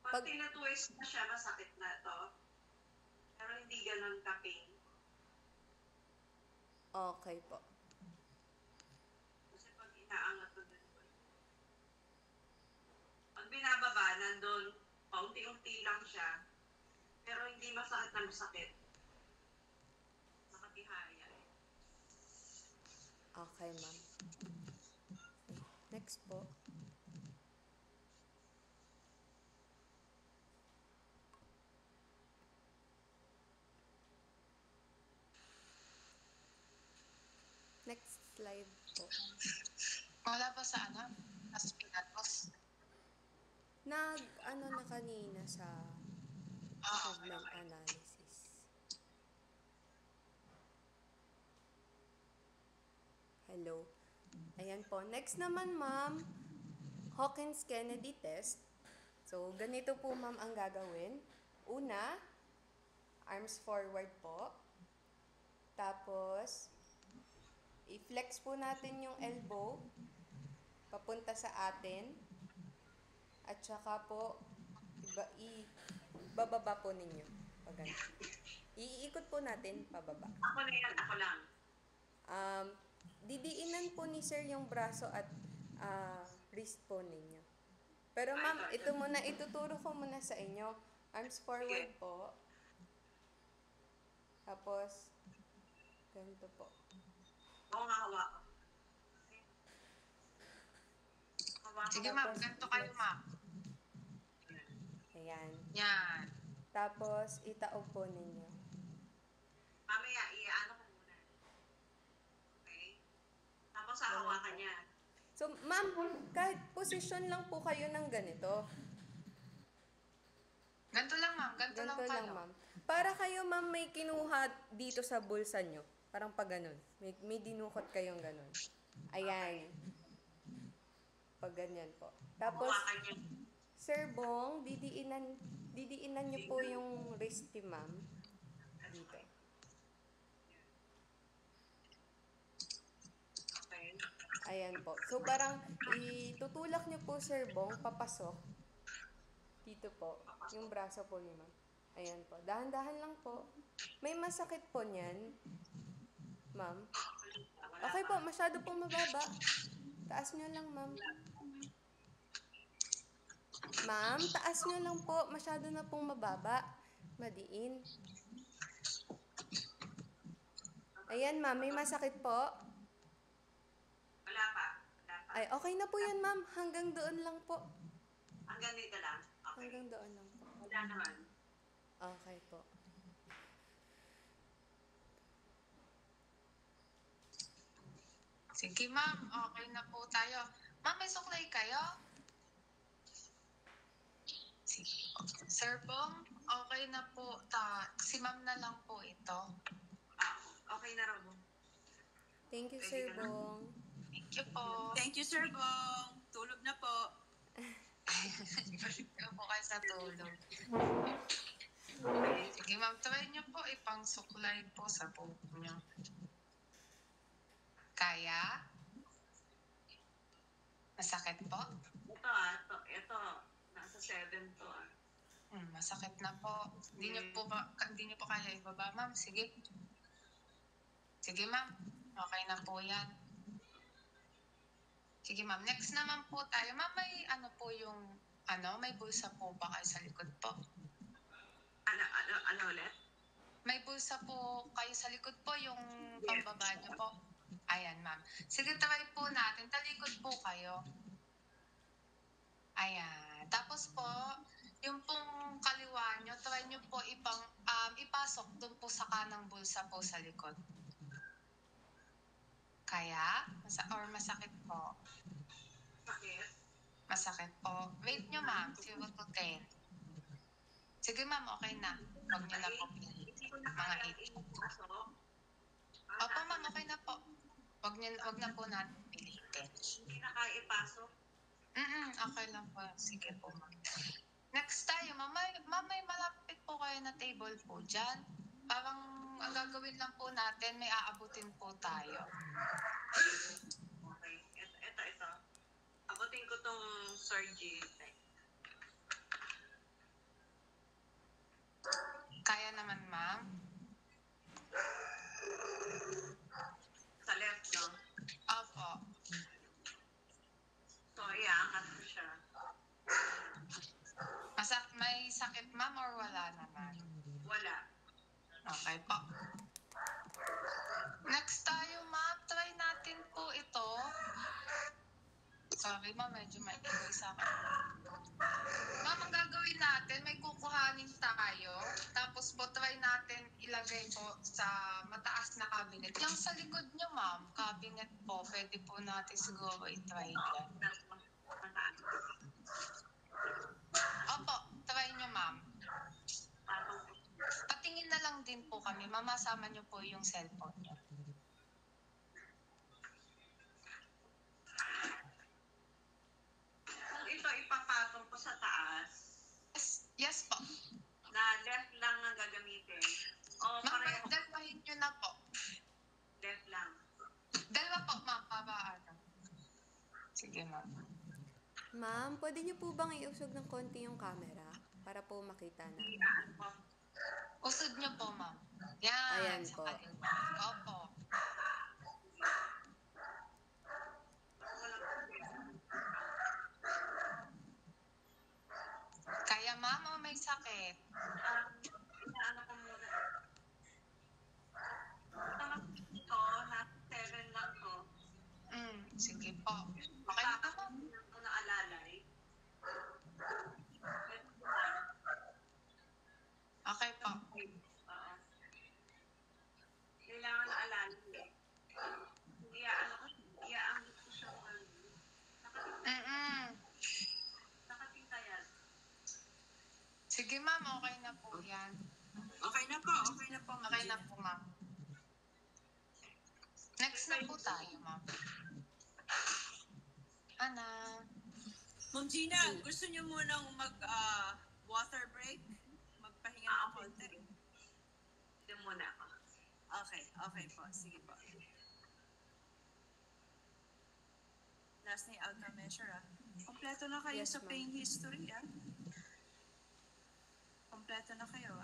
Pag Pag- tinatwist na siya, masakit na to. Pero hindi ganun ka-pain. Okay po. Kasi pag inaangat ko din po. Pag binababa, nandun, paunti-unti lang siya. Pero hindi masakit na masakit. Nakatihaya. Okay, ma'am. Next po. Next slide po. Wala pa sa ano? Nasa pinatos. Ano na kanina sa segment analysis. Hello. Ayan po. Next naman, ma'am, Hawkins-Kennedy test. So, ganito po, ma'am, ang gagawin. Una, arms forward po. Tapos, i-flex po natin yung elbow papunta sa atin. At saka po, ibababa po ninyo. Pag ganun. Iikot po natin pababa. Ako na yan, ako lang. Didiinan po ni sir yung braso at wrist po ninyo. Pero ma'am, ito muna, ituturo ko muna sa inyo. Arms forward po. Tapos, ganito po. Oo nga, hawak. Hawak. Sige, ma'am. Ganito kayo, ma'am. Ayan. Yan. Tapos, itaob po ninyo. Mamaya, i-ano ko muna. Okay? Tapos hahawakan niya. So, ma'am, kahit posisyon lang po kayo ng ganito. Ganito lang, ma'am. Ganito lang Ganito kayo. lang, ma'am. Para kayo, ma'am, may kinuha dito sa bulsa nyo. Parang pag ganun. May dinukot kayong ganun. Ayan. Pag ganyan po. Tapos, Hawakan niya. Sir Bong, didiinan nyo po yung wrist ni ma'am. Dito. Okay. Ayan po. So, parang itutulak nyo po, Sir Bong, papasok. Dito po. Yung braso po ni ma'am. Ayan po. Dahan-dahan lang po. May masakit po niyan, ma'am. Okay po, masyado pong mababa. Taas nyo lang, ma'am. Ma'am, taas nyo lang po. Masyado na pong mababa. Madiin. Ayan, ma'am. May masakit po. Wala pa. Wala pa. Ay, okay na po yan, ma'am. Hanggang doon lang po. Hanggang dito lang. Okay. Hanggang doon lang po. Wala naman. Okay po. Sige, ma'am. Okay na po tayo. Ma'am, may suklay kayo? Sige. Sir Bong, okay na po. Si ma'am na lang po ito. Ah, okay na raw mo. Thank you, Sir Bong. Thank you po. Thank you, Sir Bong. Tulog na po. Thank you po kayo sa tulog. Sige, ma'am. Try niyo po ipang suklay po sa buhok niyo. Kaya? Masakit po? Ito. Nasa 7 to ah. Masakit na po. Hindi niyo po kaya ibaba, ma'am. Sige. Sige, ma'am. Okay na po yan. Sige, ma'am. Next naman po tayo. Ma'am, may may bulsa po ba kayo sa likod po? Ano ulit? May bulsa po kayo sa likod po, yung pambaba niyo po. Ayan, ma'am. Sige, try po natin. Talikod po kayo. Ayan. Tapos po, yung pong kaliwa nyo, try nyo po ipasok dun po sa kanang bulsa po sa likod. Kaya? Or masakit po? Sakit. Masakit po. Rate nyo, ma'am. 0 to 10. Sige, ma'am. Okay na. Huwag nyo na po pilitin. Hindi ko na Mga kaya 8. ipasok. Opo, ma'am. Okay na po. Huwag na po natin pilitin. Hindi na kaya ipasok. Okay lang po. Sige po, ma'am. Next tayo, ma'am, may malapit po kayo na table po dyan. Parang ang gagawin lang po natin, may aabutin po tayo. Okay. Ito. Abutin ko tong Sergi. Kaya naman, ma'am? Sa left, no? Opo. So, iaangat ko siya. May sakit, ma'am, or wala naman? Wala. Okay po. Next tayo, ma'am. Try natin po ito. Sorry, ma'am. Medyo maingay sa akin. Ma'am, ang gagawin natin, may kukuhanin tayo. Tapos po, try natin ilagay po sa mataas na cabinet. Yung sa likod nyo, ma'am, cabinet po, pwede po natin siguro i-try yan. Opo, try nyo, ma'am. Patingin na lang din po kami. Mamasama nyo po yung cellphone nyo. Kung ito ipapatong ko sa taas, Yes po. na left lang ang gagamitin. O Ma'am, pareho, dalwahin nyo na po. left lang. Dalawa po, ma'am, para ano. Sige, ma'am. Ma'am, pwede niyo po bang iusog ng konti yung camera para po makita na? Iaan ko. Usod nyo po, ma'am. Yan. Ayan sa po. kaliwa. Opo. Kaya, ma'am, o may sakit? Inaano ko muna. Ito, nasa 7 lang to. Sige po. Okay na po, ma'am. Ito na alalay. Ito Okay po. Oo. Kailangan na alalay eh. Iaangat ko siya. Nakatinta yan. Sige, ma'am, okay na po yan. Okay na po, Ma'am Okay na Gina. po, ma'am. Next na po tayo, ma'am. Ana. Ma'am Gina, gusto niyo munang water break? Magpahinga ng konti. Ito muna ako. Okay po. Sige po. Last na yung outcome measure, Kompleto na kayo Yes, sa ma'am. pain history, Kompleto na kayo,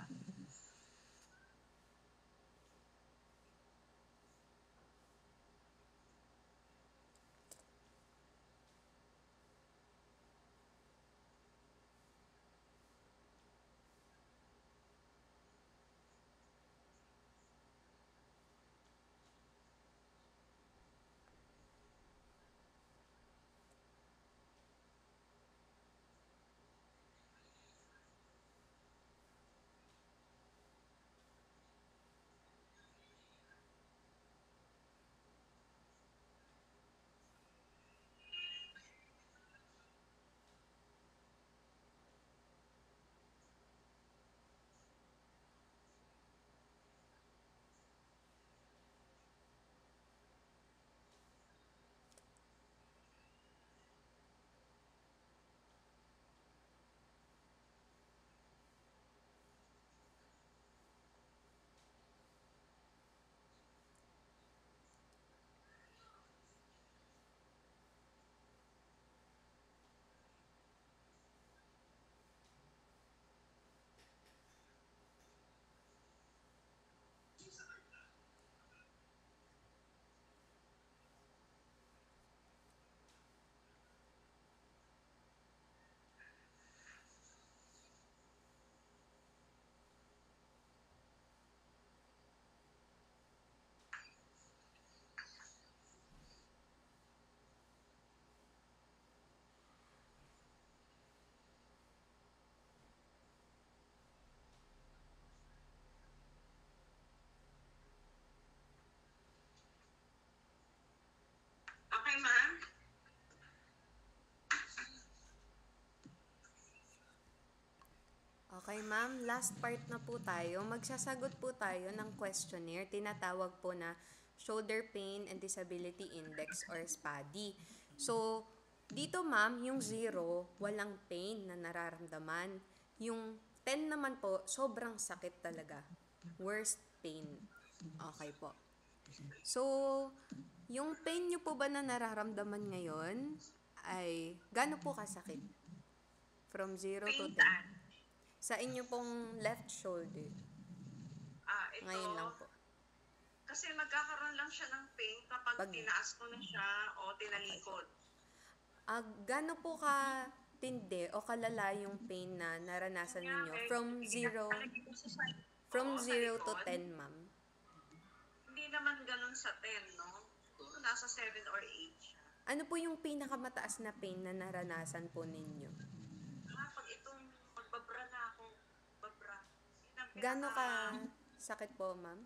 Okay, ma'am? Okay, ma'am. Last part na po tayo. Magsasagot po tayo ng questionnaire. Tinatawag po na Shoulder Pain and Disability Index or SPADI. So, dito ma'am, yung 0, walang pain na nararamdaman. Yung 10 naman po, sobrang sakit talaga. Worst pain. Okay po. So, yung pain nyo po ba na nararamdaman ngayon ay gaano po kasakit? From 0 to 10. Paintan. Sa inyo pong left shoulder. Ito, Ngayon lang po. kasi magkakaroon lang siya ng pain kapag Pag- tinaas ko na siya o tinalikod. Gaano po ka tindi o kalala yung pain na naranasan ninyo from 0 to 10, ma'am? Hindi naman ganun sa 10, no? Siguro nasa 7 or 8 siya. Ano po yung pinakamataas na pain na naranasan po ninyo? Pag itong magbabra na ako, babra. Yun ang Gaano ka pinaka- sakit po, ma'am?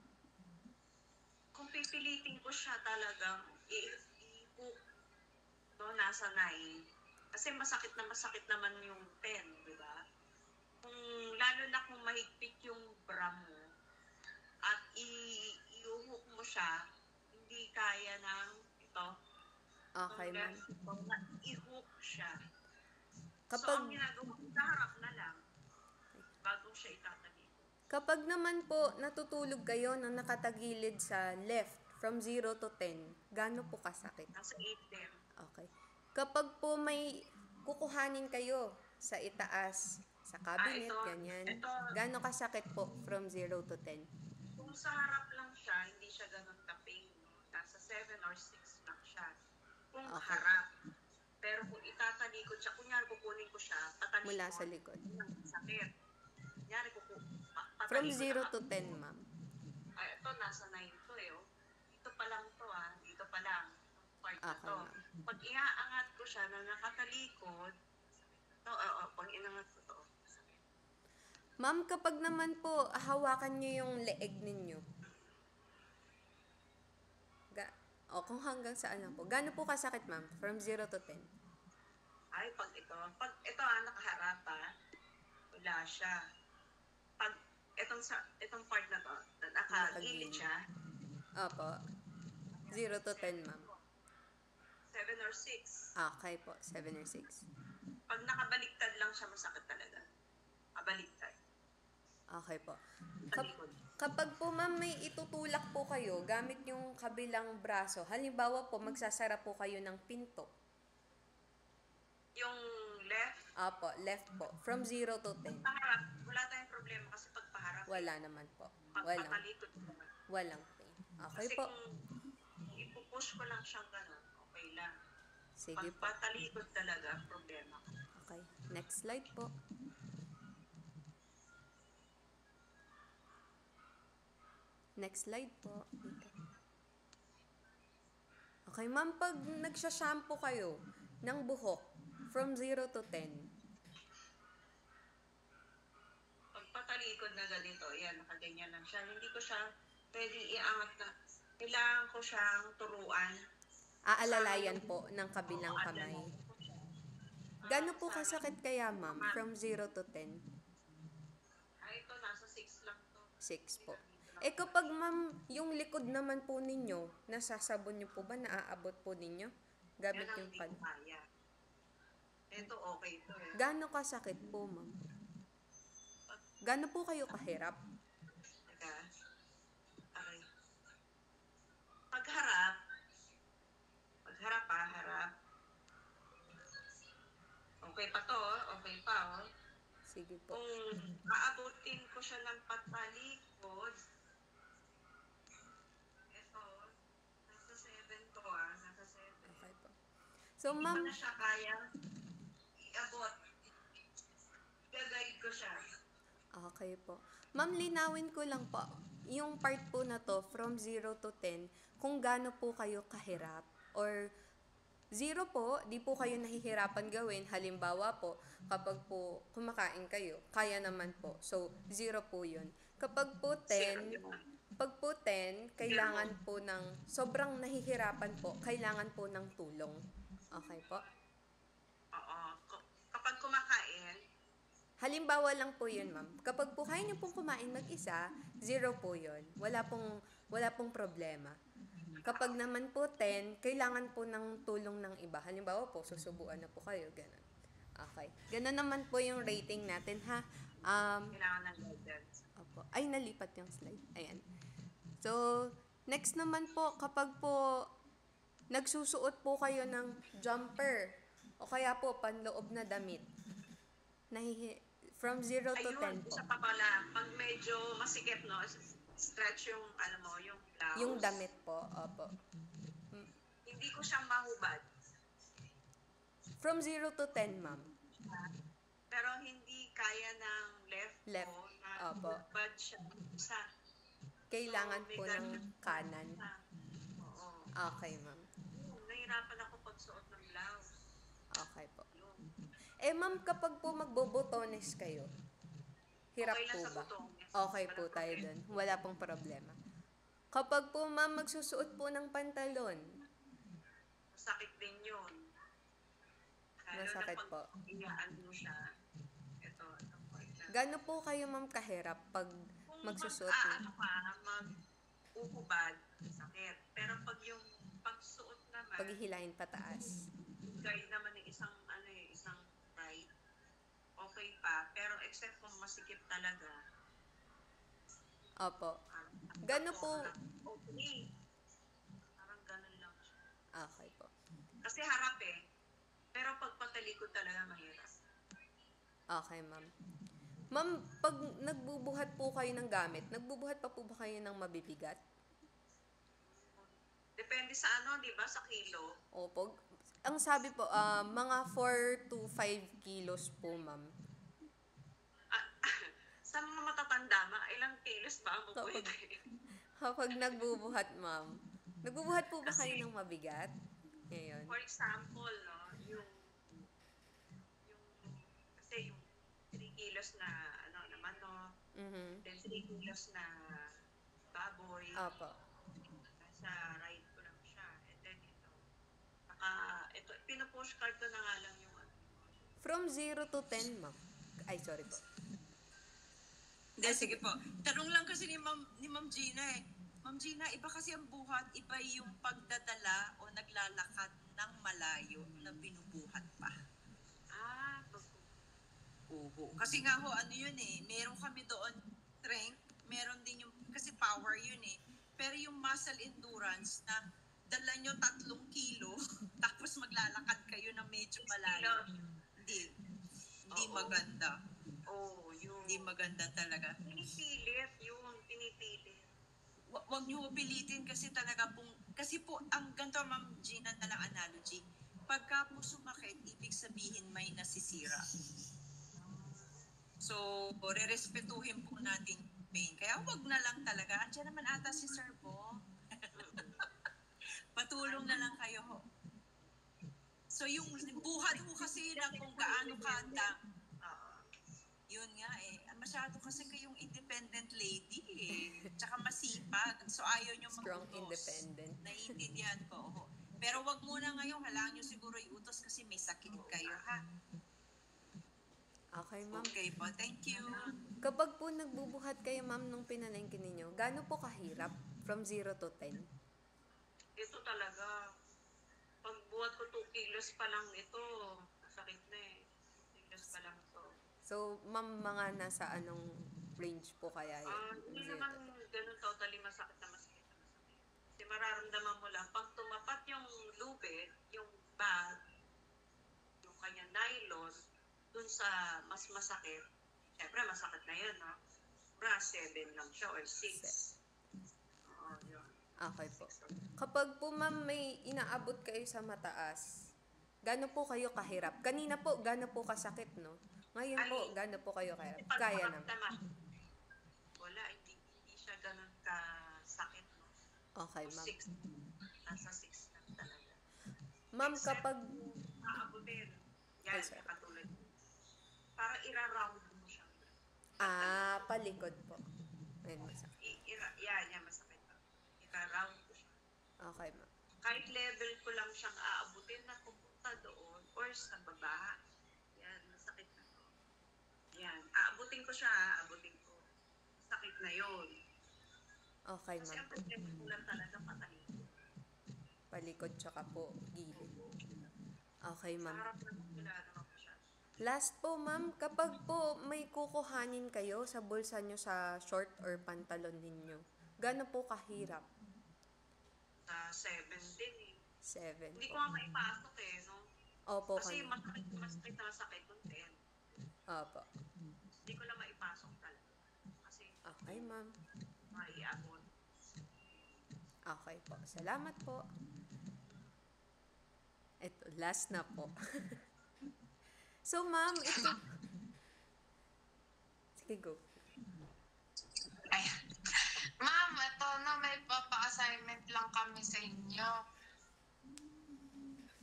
Kung pipilitin ko siya talagang i-hook, no, nasa 9. Kasi masakit naman yung 10, di ba? Lalo na kung mahigpit yung bra mo at i-hook mo siya, hindi kaya ng ito, Okay, ng ma'am. left ito, na i-hook siya. So, Kapag ang ginagawa ko, sa harap na lang bago siya itatabi. kapag naman po natutulog kayo na nakatagilid sa left from 0 to 10, gaano po kasakit? Nasa 8 din. Okay. Kapag po may kukuhanin kayo sa itaas, sa cabinet, ito. ganyan, Ito. gaano kasakit po from 0 to 10? Kung sa harap lang siya, hindi siya ganun ka-pain. No? Nasa 7 or 6 lang siya. Kung Okay. harap. Pero kung itatalikod siya, kunyari kukunin ko siya, patalikod. Mula sa likod. yun ang sakit. Kunyari patalikod. From 0 ako. to 10, ma'am. Ito, nasa 9 to eh. Oh. Dito pa lang to Dito pa lang. Part na Okay, to. ma'am. Pag iaangat ko siya na nakatalikod, pag inangat ko to, Ma'am, kapag naman po hawakan niyo yung leeg ninyo, kung hanggang saan lang po, gaano po kasakit, ma'am? From 0 to 10? pag ito nakaharap wala siya. Pag itong part na to, nakagilid siya, Opo. 0 to 10, ma'am. 7 or 6. Okay po, 7 or 6. Pag nakabaliktad lang siya, masakit talaga. Baliktad. Okay po. Talikod. Kapag po ma'am may itutulak po kayo gamit yung kabilang braso, halimbawa po magsasara po kayo ng pinto. Yung left, Apo, left po. From 0 to 10. paharap, wala tayong problema kasi pag paharap, Wala naman po. pag Walang, patalikod naman. walang pain. Okay Kasi po. kung ipupush ko lang siyang ganun, okay lang. Sige Pag po. patalikod talaga, problema. Okay. Next slide po. Next slide po. Dito. Okay, ma'am, pag nagsha-shampoo kayo ng buhok from 0 to 10, Pag patalikod na ganito, yan, nakaganyan lang siya. Hindi ko siya pwedeng iangat na. Kailangan ko siyang turuan. aalalayan po ng kabilang kamay. Gano'n po kasakit kaya, ma'am? From 0 to 10? Ito, nasa 6 lang to. 6 po. Eh kapag ma'am, yung likod naman po ninyo, nasasabon niyo po ba? Naaabot po ninyo? Gamit Yan ang yung hindi pan. ko kaya. Ito, okay to eh. Gano'n kasakit po, ma'am? Gano'n po kayo kahirap? Teka. Okay. Pagharap, harap. Okay pa to, okay pa, oh. Sige po. Kung aabutin ko siya ng patalikod, ito, nasa 7 to, nasa 7. Okay po. So, Hindi ma'am, ko na siya kaya iabot. Gagayid ko siya. okay po. Ma'am, linawin ko lang po. Yung part po na to, from 0 to 10, kung gaano po kayo kahirap. Or 0 po, di po kayo nahihirapan gawin. Halimbawa po, kapag po kumakain kayo, kaya naman po. So, 0 po yun. Kapag po 10, Pag po 10, kailangan po ng, sobrang nahihirapan po, kailangan po ng tulong. Okay po? Oo. Kapag kumakain, Halimbawa lang po yun, ma'am. Kapag po kaya niyo pong kumain mag-isa, 0 po yun. Wala pong problema. Kapag naman po 10, kailangan po ng tulong ng iba. Halimbawa po, susubuan na po kayo, ganun. Okay. Ganun naman po yung rating natin, ha? kailangan ng guidance. Opo. Ay, nalipat yung slide. Ayan. So, next naman po, kapag po nagsusuot po kayo ng jumper o kaya po panloob na damit, from 0 to 10 Ayun, po. isa pa pala, pag medyo masikip, no, stretch yung, yung blouse. Yung damit po, opo. Hindi ko siya mahubad. From 0 to 10, ma'am. Pero hindi kaya ng left Left, ko na opo. mahubad siya sa Kailangan So, may po ng ganun. kanan. Oo. Okay, ma'am. Nahirapan ako pagsuot ng blouse. Okay po. Ma'am, kapag po magbobotones kayo, hirap Okay lang po sa ba? botones. Okay po Walang tayo problema. dun. Wala pong problema. Kapag po, ma'am, magsusuot po ng pantalon, Masakit din yun. Lalo Masakit na pag po. iyaan mo siya. Ito point na. gaano po kayo, ma'am, kahirap pag Kung magsusuot mag-aano ng ka, mag-uhubad, sakit. Pero pag yung pagsuot naman, paghihilahin pataas? guide naman ng isang right, okay pa. Pero except kung masikip talaga, Opo. Gaano po? okay. Parang ganun lang siya. Okay po. Kasi harap eh. Pero pag patalikod talaga mahirap. Okay, ma'am. Ma'am, pag nagbubuhat po kayo ng gamit, nagbubuhat pa po ba kayo ng mabibigat? Depende sa di ba? Sa kilo. Opo. Ang sabi po, mga 4 to 5 kilos po, ma'am. Sa mga matatanda, ilang kilos ba mo Kapag- pwede? Kapag nagbubuhat, ma'am. Nagbubuhat po ba kayo Kasi- ng mabigat? Ngayon. For example, no, kasi yung 3 kilos na na manok, Mhm. then 3 kilos na baboy, Opo. nasa right ko lang siya. And then ito, pinupush card ko na nga lang yung From 0 to 10, ma'am. Ay, sorry po. Hindi, sige po. Tanong lang kasi ni Ma'am Gina eh. Ma'am Gina, iba kasi ang buhat, iba yung pagdadala o naglalakad ng malayo na binubuhat pa. Oo. Kasi nga ho, ano yun eh, meron kami doon strength, meron din yung, kasi power yun eh. Pero yung muscle endurance na dala nyo 3 kilo, tapos maglalakad kayo ng medyo malayo. Hindi Oo. maganda. yun. Hindi maganda talaga. Pinipilit yun, pinipilit. Wag niyo pilitin kasi talaga pong, kasi po, ang ganito, Ma'am Gina, na lang analogy. Pagka po sumakit, ibig sabihin may nasisira. So, re-respetuhin po natin yung pain. Kaya wag na lang talaga. Andiyan naman ata si Sir po. Patulong na lang kayo ho. So, yung buhat ho kasi na kung gaano kada, yun nga eh. Masyado kasi kayong independent lady eh. Tsaka masipag. So, ayaw nyo Strong, mag-utos. independent. Naiintindihan ko. Ho. Pero wag muna ngayon. Halaan nyo siguro yung utos kasi may sakit kayo, ha? Okay, ma'am. Okay po. Thank you. Kapag po nagbubuhat kayo, ma'am, nung pinalengke ninyo, gaano po kahirap? From 0 to 10? Ito talaga. Pagbuhat ko 2 kilos pa lang ito, sakit na eh. 2 kilos pa lang to. So, ma'am, mga nasa anong range po kaya yun? Hindi 0 naman to 10. ganun totally masakit na masakit. Kasi mararamdaman mo lang, pag tumapat yung lubid, yung bag, yung kanya nylon, dun sa mas masakit, syempre masakit na yun, no? Bra, 7 lang siya or 6. Oo, yun. Okay po. Kapag po, ma'am, may inaabot kayo sa mataas, gaano po kayo kahirap? Kanina po, gaano po kasakit, no? Ngayon po, gaano po kayo kahirap? Kasi pag Kaya naman. maramdaman, wala, hindi siya ganun kasakit, no? Okay, ma'am. 6, nasa 6 lang talaga. Ma'am, kapag... Aabutin. Ay, Yan, sorry. katulad. Para ira-round mo siya. palikod po. Ayun, masakit. Yan, mas pagka-round ko siya. Okay, ma'am. Kahit level ko lang siyang aabutin na pupunta doon or sa baba. Yan, masakit na to. Yan, aabutin ko siya, aabutin ko. Masakit na yon. Okay, Kasi ma'am. ang problema ko lang talaga patalikod. Palikod tsaka po gilid. Okay, Sa ma'am. harap naman wala naman po siya. Last po, ma'am, kapag po may kukuhanin kayo sa bulsa nyo sa short or pantalon ninyo, gaano po kahirap? Sa 7 din eh. 7 Hindi ko po. nga maipasok eh, no? Opo, Kasi kami. masakit na masakit yung 10. Opo. Hindi ko lang maipasok talaga. Kasi Okay, ma'am. maiabot. Okay po. Salamat po. Ito, last na po. So, ma'am, ito... Sige, go. Ayan. Ma'am, ito na, may papa-assignment lang kami sa inyo.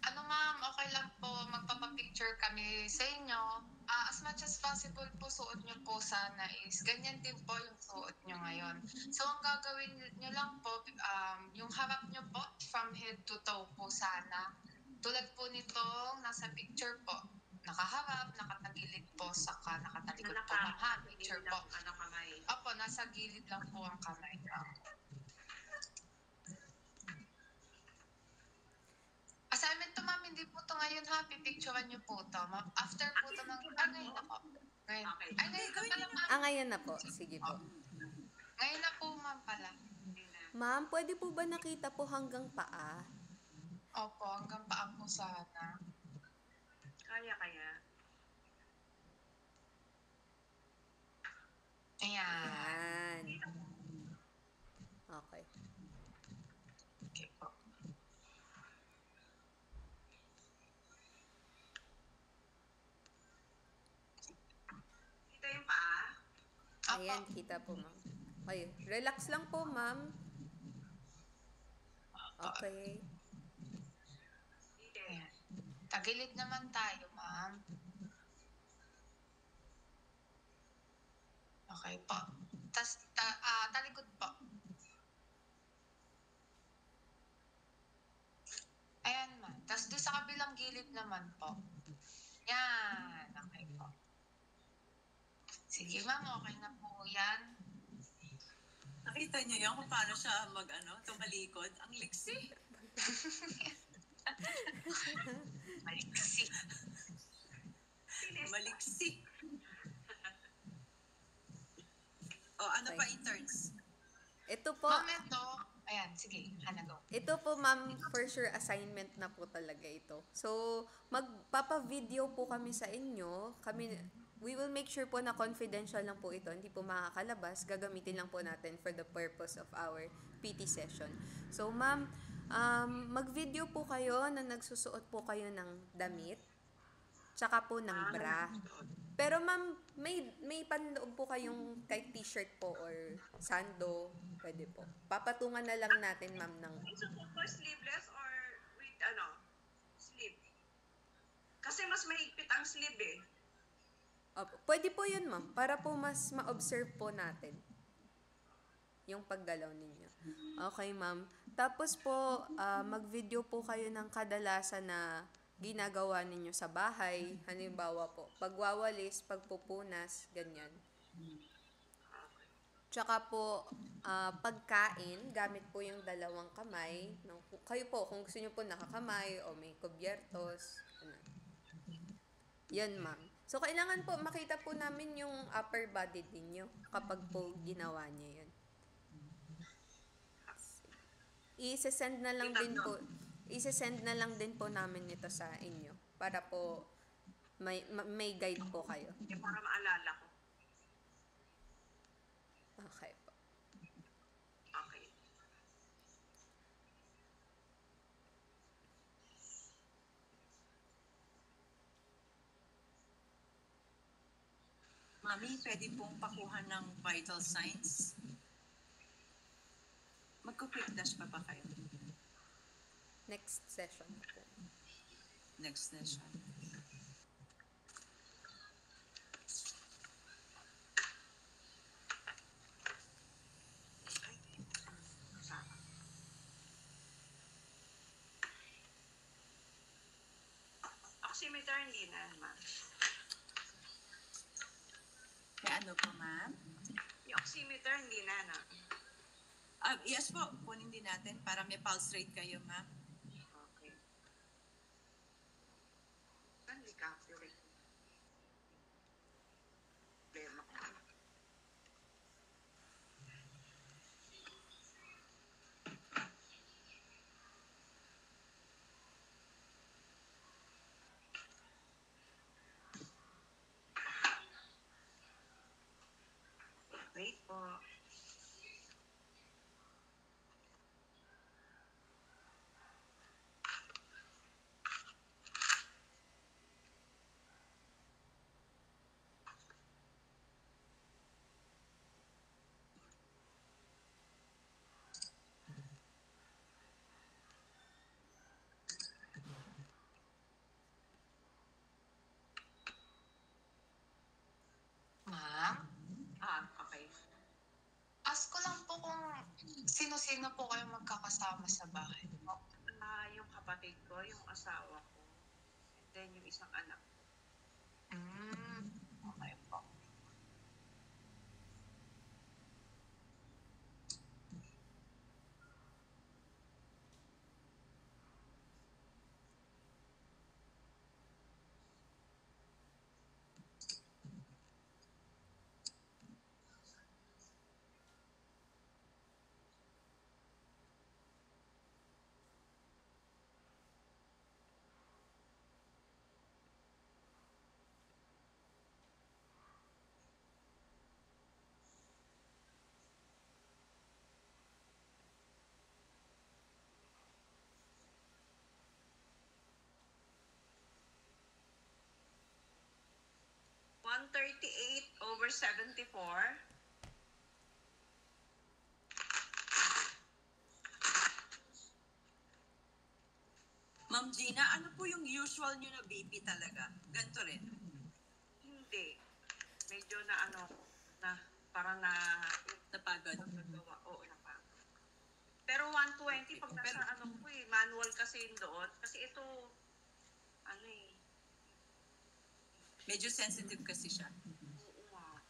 Ano ma'am, okay lang po, magpapapicture kami sa inyo. As much as possible po, suot nyo po sana is, ganyan din po yung suot nyo ngayon. So, ang gagawin nyo lang po, yung harap nyo po, from head to toe po sana. Tulad po nitong nasa picture po, nakaharap, nakatagilid po, saka nakatalikod po. Ma'am, ha, picture po. Kamay. Opo, nasa gilid lang po ang kamay. Assignment to ma'am, hindi po to ngayon ha, pipicturean niyo po to. Ma'am, after po to ng, ngayon na po. Ngayon. Okay. Ay, ngayon na pala ma'am. Ngayon na po. Sige po. Ngayon na po ma'am pala. Ma'am, pwede po ba nakita po hanggang paa? Opo, hanggang paa po sana. Kaya. Ayan. Ayan. Okay. Okay po. Kita yung paa. Opo. Ayan, kita po, ma'am. Okay. Relax lang po, ma'am. Okay. Hindi. Ayan. Tagilid naman tayo ma'am. Okay po. Tas, talikod po. Ayan ma'am. Tas doon sa kabilang gilid naman po. Yan. Okay po. Sige ma'am, okay na po yan. Nakita niyo yan kung paano siya tumalikod? Ang liksi. Maliksi. Maliksi. O, ano Okay. pa interns? Ito po, Ma'am, ito. Ayan, sige. Hana, go. ito po, ma'am, for sure assignment na po talaga ito. So, magpapa-video po kami sa inyo. We will make sure po na confidential lang po ito. Hindi po makakalabas. Gagamitin lang po natin for the purpose of our PT session. So, ma'am, mag-video po kayo na nagsusuot po kayo ng damit. Tsaka po ng bra. Pero ma'am, may panloob po kayong kahit t-shirt po or sando. Pwede po. Papatungan na lang natin, ma'am, ng... Isuot ko sleeveless or with sleeve? Kasi mas mahigpit ang sleeve eh. Opo. Pwede po yun, ma'am. Para po mas ma-observe po natin yung paggalaw ninyo. Okay, ma'am. Tapos po, mag-video po kayo ng kadalasan na ginagawa ninyo sa bahay. Halimbawa po, pagwawalis, pagpupunas, ganyan. Tsaka po, pagkain, gamit po yung dalawang kamay. Kayo po, kung gusto nyo po nakakamay o may kubyertos. Ano. Yan, ma'am. So, kailangan po, makita po namin yung upper body ninyo kapag po ginawa niyo yan. I-send na lang din po. I-send na lang din po namin ito sa inyo para po may guide po kayo. Para maalala ko. Okay po. Okay. Mami, pwede pong pakuha ng vital signs? Magko-quick dash pa ba kayo? Next session na po. Next session. oximeter hindi na, ma'am. May ano po, ma'am? Yung oximeter hindi na, no? Yes po, kunin din natin para may pulse rate kayo, ma'am. Okay. Hindi ka accurate. Problema ko. Wait po. Ma'am, Okay. ask ko lang po kung sino-sino po kayo magkakasama sa bahay mo. Yung kapatid ko, yung asawa ko, and then yung isang anak ko. Okay po. One 138/74. Ma'am Gina, ano po yung usual nyo na BP talaga? Ganito rin. Hindi. Medyo na parang Napagod. nagagawa. Oo, napagod. Pero 120 pag nasa manual kasi yun doon. Kasi ito, Medyo sensitive kasi siya. oo nga.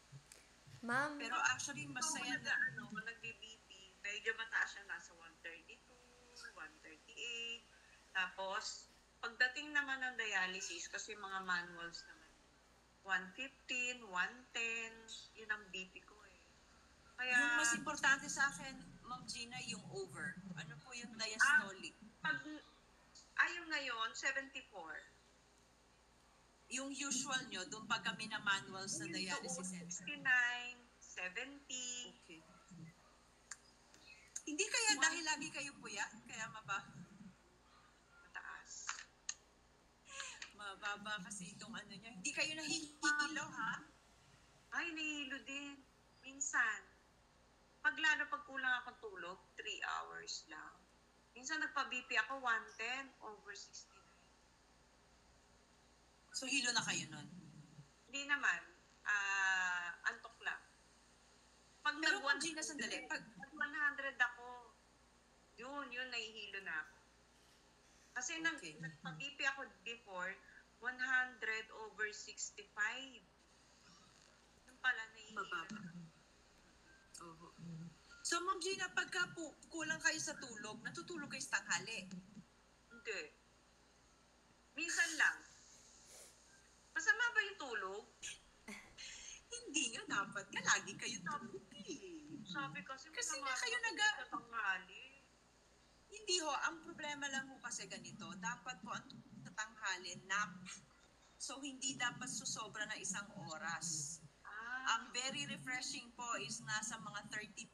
Ma'am, Pero actually, masaya na. Nagbi-BP, medyo mataas siya, nasa 132, 138. Tapos, pagdating naman ng dialysis, kasi mga manuals naman, 115, 110, yun ang BP ko eh. Kaya, Yung mas importante sa akin, Ma'am Gina, yung over. Ano po yung diastolic? yung ngayon, 74. Yung usual nyo, doon pag kami na manual sa Yung dialysis doon, center. 69, 70. Okay. Hindi kaya dahil lagi kayo puyat? Kaya Mataas. mababa kasi itong ano nyo. Hindi kayo nahihilo, ha? Ay, nahihilo din. Minsan. Pag kulang akong tulog, 3 hours lang. Minsan nagpa-BP ako 110/69. So, hilo na kayo nun. Hindi naman. Antok lang. Pag Pero Ma'am nag-100 Gina, sandali. Pag 100 ako, yun, nahihilo na ako. Kasi Okay. nagpa-BP ako before, 100/65. Yung pala, nahihilo mababa. na. Oho. So, Ma'am Gina, pagka kulang kayo sa tulog, natutulog kayo sa tanghali. Hindi. Minsan lang. Masama ba yung tulog? Hindi nga, dapat nga. Lagi kayo tulog Sabi kasi Kasi masama nga kayo tulog sa tanghali. Hindi ho, ang problema lang ho kasi ganito. Dapat po ang sa tanghali, nap. So, hindi dapat susobra na 1 oras. Ang very refreshing po is nasa mga 20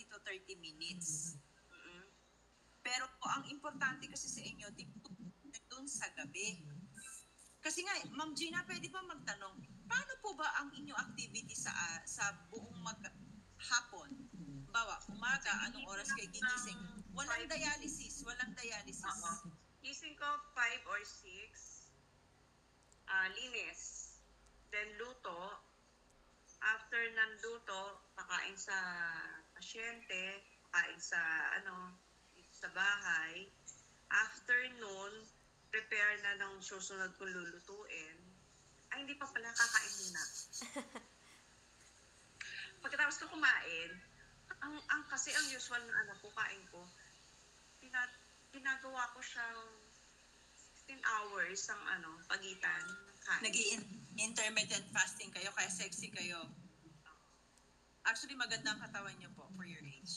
to 30 minutes. Mm-mm. Pero po, ang importante kasi sa inyo, doon sa gabi. Kasi nga, Ma'am Gina, pwede ba magtanong, paano po ba ang inyong activity sa buong hapon? Bawa, umaga, anong oras kayo gigising? Walang dialysis. Oo. Gising ko 5 or 6. Linis. Then luto. After ng luto, pakain sa pasyente, pakain sa sa bahay. Afternoon, prepare na ng susunod kong lulutuin. Ay, hindi pa pala, kakain muna. Pagkatapos ko kumain, kasi ang usual na ko, kain ko, ginagawa ko siyang 16 hours ang pagitan ng kain. Nag-intermittent fasting kayo, kaya sexy kayo. Actually, maganda ang katawan niyo po for your age.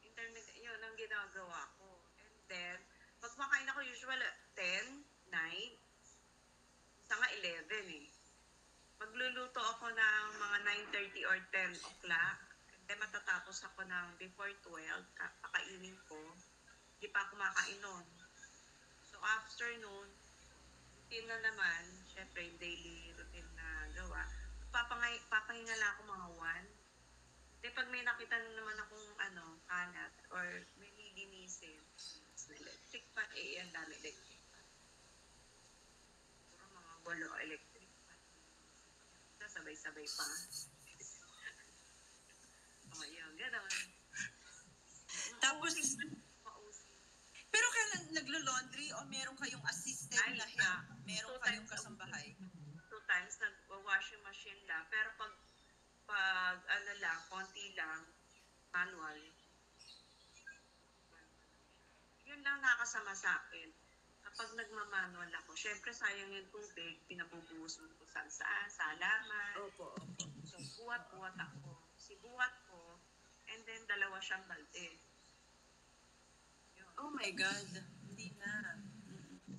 Intermittent, yun ang ginagawa ko. And then, pag makain ako usual 10, 9, sa nga 11 eh. Magluluto ako ng mga 9:30 or 10 o'clock. And then matatapos ako ng before 12, kakainin ko. Hindi pa ako makain nun. So afternoon, routine na naman, syempre yung daily routine na gawa. Papahinga lang ako mga 1. Then pag may nakita na naman akong kalat or may lilinisin, electric pan, ang dami electric pan. Puro mga 8 electric pan. Sabay-sabay pa. O, yun, gano'n. Tapos, Mausin. pero kailan naglo-laundry o meron kayong assisted Ay, na help? Meron 2 kayong times a kasambahay? 2 times nag-washing machine lang. Pero pag lang, konti lang, manual. Yun lang nakasama sa akin. Kapag nagmamanual ako, syempre sayang yung tubig, pinabubuhos mo ko sa halaman. Opo. So, buhat-buhat ako. Buhat ko, and then 2 siyang balde. Yun. Oh my God. Hindi na.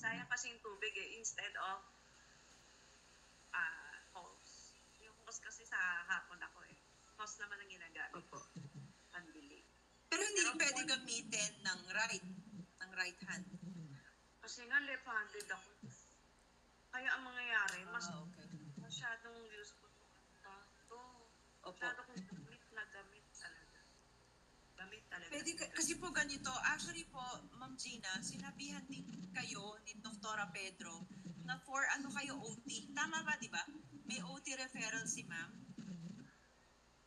Sayang kasi yung tubig instead of hose. Yung hose kasi sa hapon ako hose naman ang ginagamit. Opo. Pambili. Pero hindi pwede gamitin ng right hand. Kasi nga left-handed ako. Kaya ang mangyayari, Okay. masyadong useful to. Opo. Masyado kong gamit talaga. Gamit talaga. Pwede kasi po ganito, actually po, Ma'am Gina, sinabihan din kayo ni Dr. Pedro na for kayo OT. Tama ba, di ba? May OT referral si Ma'am.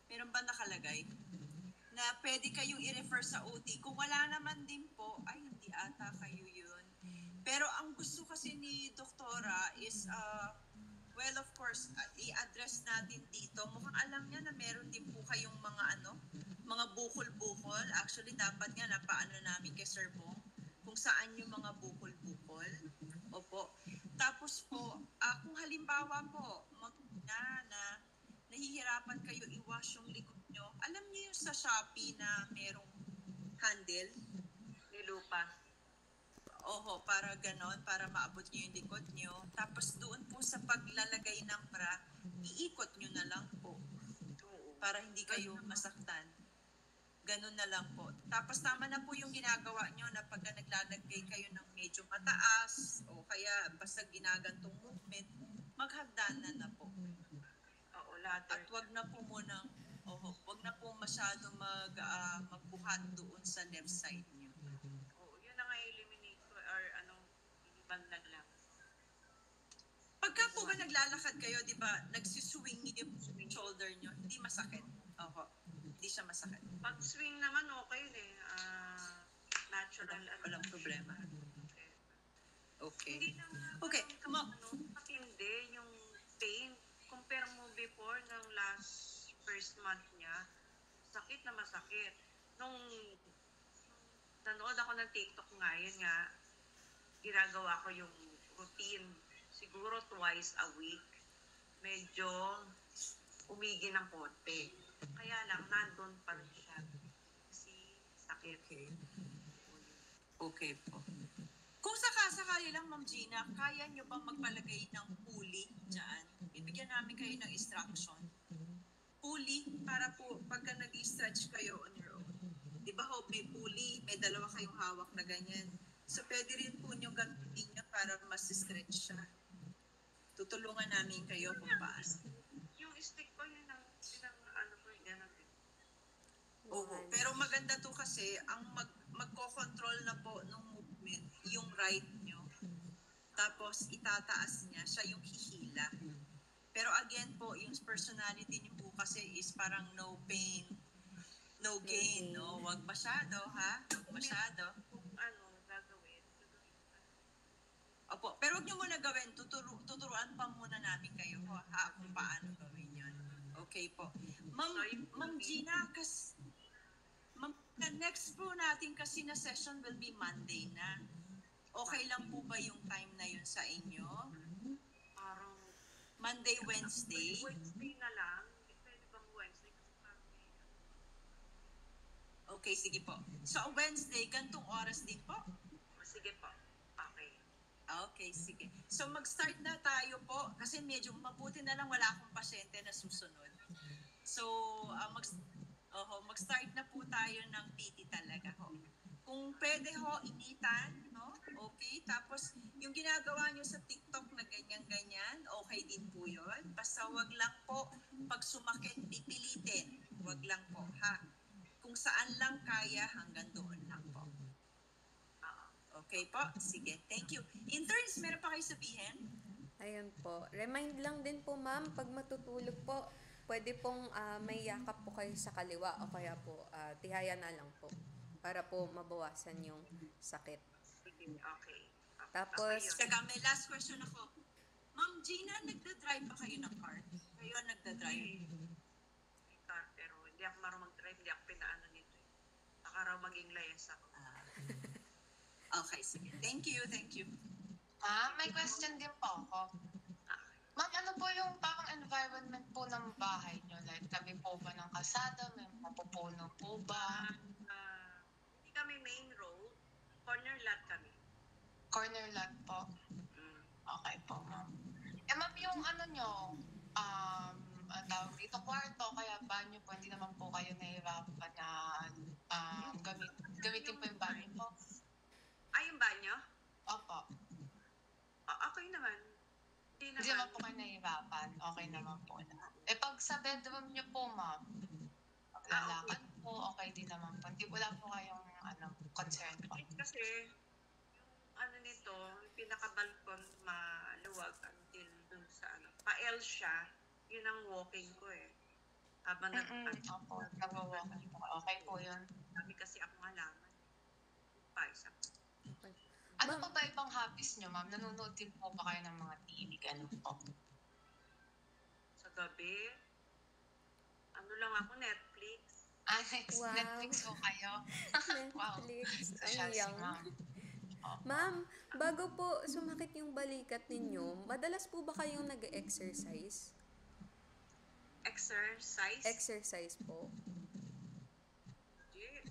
Meron ba nakalagay? Na pwede kayong i-refer sa OT. Kung wala naman din po, ay hindi ata kayo yun. Pero ang gusto kasi ni Doktora is, well, of course, i-address natin dito. Mukhang alam niya na meron din po kayong mga bukol-bukol. Actually, dapat nga napaano namin kay Sir Bong kung saan yung mga bukol-bukol. Opo. Tapos po, kung halimbawa po, na nahihirapan kayo i-wash yung likod nyo, alam niyo yung sa Shopee na merong handle? Nilupa. Oho, para ganon, para maabot nyo yung likod nyo. Tapos doon po sa paglalagay ng bra, iikot nyo na lang po. Para hindi kayo masaktan. Ganon na lang po. Tapos tama na po yung ginagawa nyo na pagka naglalagay kayo ng medyo mataas o kaya basta ginagantong movement, maghagdanan na po. Oo, ladder. At wag na po masyado magbuhat doon sa left side nyo. Oo, yun na nga eliminate ko or iniban na lang. Pagka po ba naglalakad kayo, di ba, nagsiswing yung shoulder nyo, hindi masakit. Oho, hindi siya masakit. Pag swing naman, okay natural. Walang problema. Okay. Hindi lang Okay, matindi yung pain. Compare mo before ng first month niya, sakit na masakit. Nung nanood ako ng TikTok ngayon nga, ginagawa ko yung routine. Siguro twice a week. Medyo umigi ng konti. Kaya lang, nandun pa rin siya. Kasi sakit. Okay po. Kung sakasakali lang, Ma'am Gina, kaya nyo bang magpalagay ng pulley dyan? Bibigyan namin kayo ng instruction. Pulley, para po pagka nag-stretch kayo on your own. Di ba ho, may pulley, may dalawa kayong hawak na ganyan. So, pwede rin po nyo gamitin nyo para mas stretch siya. Tutulungan namin kayo kung paano. Yung stick ko, yun ang gano'n. Oo, pero maganda to kasi ang magko-control na po ng movement yung right nyo. Tapos itataas niya, siya yung hihila. Pero again po, yung personality niyo po kasi is parang no pain, no gain, no? Wag masyado, ha? Wag masyado. Kung gagawin. Opo, pero huwag niyo muna gawin. Tuturuan pa muna namin kayo kung paano gawin yun. Okay po. Ma'am Gina, Ma'am, the next po natin kasi na session will be Monday na. Okay lang po ba yung time na yun sa inyo? Parang Monday, Wednesday? Wednesday na lang. Pwede bang Wednesday? Kasi parang Okay, sige po. So, Wednesday, gantong oras din po? sige po. Okay. Okay, sige. So, mag-start na tayo po kasi medyo mabuti na lang wala akong pasyente na susunod. So, mag-start na po tayo ng PT talaga ho. Kung pwede ho, initan, no? Okay, tapos yung ginagawa nyo sa TikTok na ganyan-ganyan, okay din po yun. Basta wag lang po, pag sumakit, pipilitin. Wag lang po, ha? Kung saan lang kaya, hanggang doon lang po. Okay po? Sige, thank you. Interns, meron pa kayo sabihin? Ayun po. Remind lang din po, ma'am, pag matutulog po, pwede pong may yakap po kayo sa kaliwa o kaya po tihaya na lang po para po mabawasan yung sakit. Sige, okay. Tapos, Teka, may last question ako. Ma'am Gina, nagda-drive ba kayo ng car? Kayo nagda-drive? Car, pero hindi ako marunong mag-drive, hindi ako pinaano nito. Baka raw maging layas ako. Okay, sige. Thank you, thank you. May question din po ako. Ma'am, ano po yung parang environment po ng bahay nyo? Like, tabi po ba ng kalsada? May mapupuno po ba? Hindi kami main road, corner lot kami. Corner lot po? Okay po, ma'am. Ma'am, yung ano nyo, ang tawag dito, kwarto, kaya banyo po, hindi naman po kayo nahihirapan na gamitin po yung banyo po? Yung banyo? Opo. Okay naman. Hindi Hindi naman po kayo nahihirapan. Okay naman po na. Pag sa bedroom nyo po, ma'am, paglalakad po, okay din naman po. Hindi wala po kayong concern po. Kasi, yung nito, yung pinaka-balcon maluwag until dun sa pa-L siya, yun ang walking ko eh. Habang Opo, nag-walking po. Okay po yun. Dami kasi akong halaman. Isa. Ano pa ba ibang hobbies nyo, ma'am? Nanonood din po ba kayo ng mga TV? Ganun po. Sa gabi, lang ako, Netflix. Wow. Netflix po kayo. Wow. Netflix. Social Ang si young. ma'am. Ma'am, bago po sumakit yung balikat ninyo, madalas po ba kayong nag-exercise? Exercise? Exercise po. Hindi.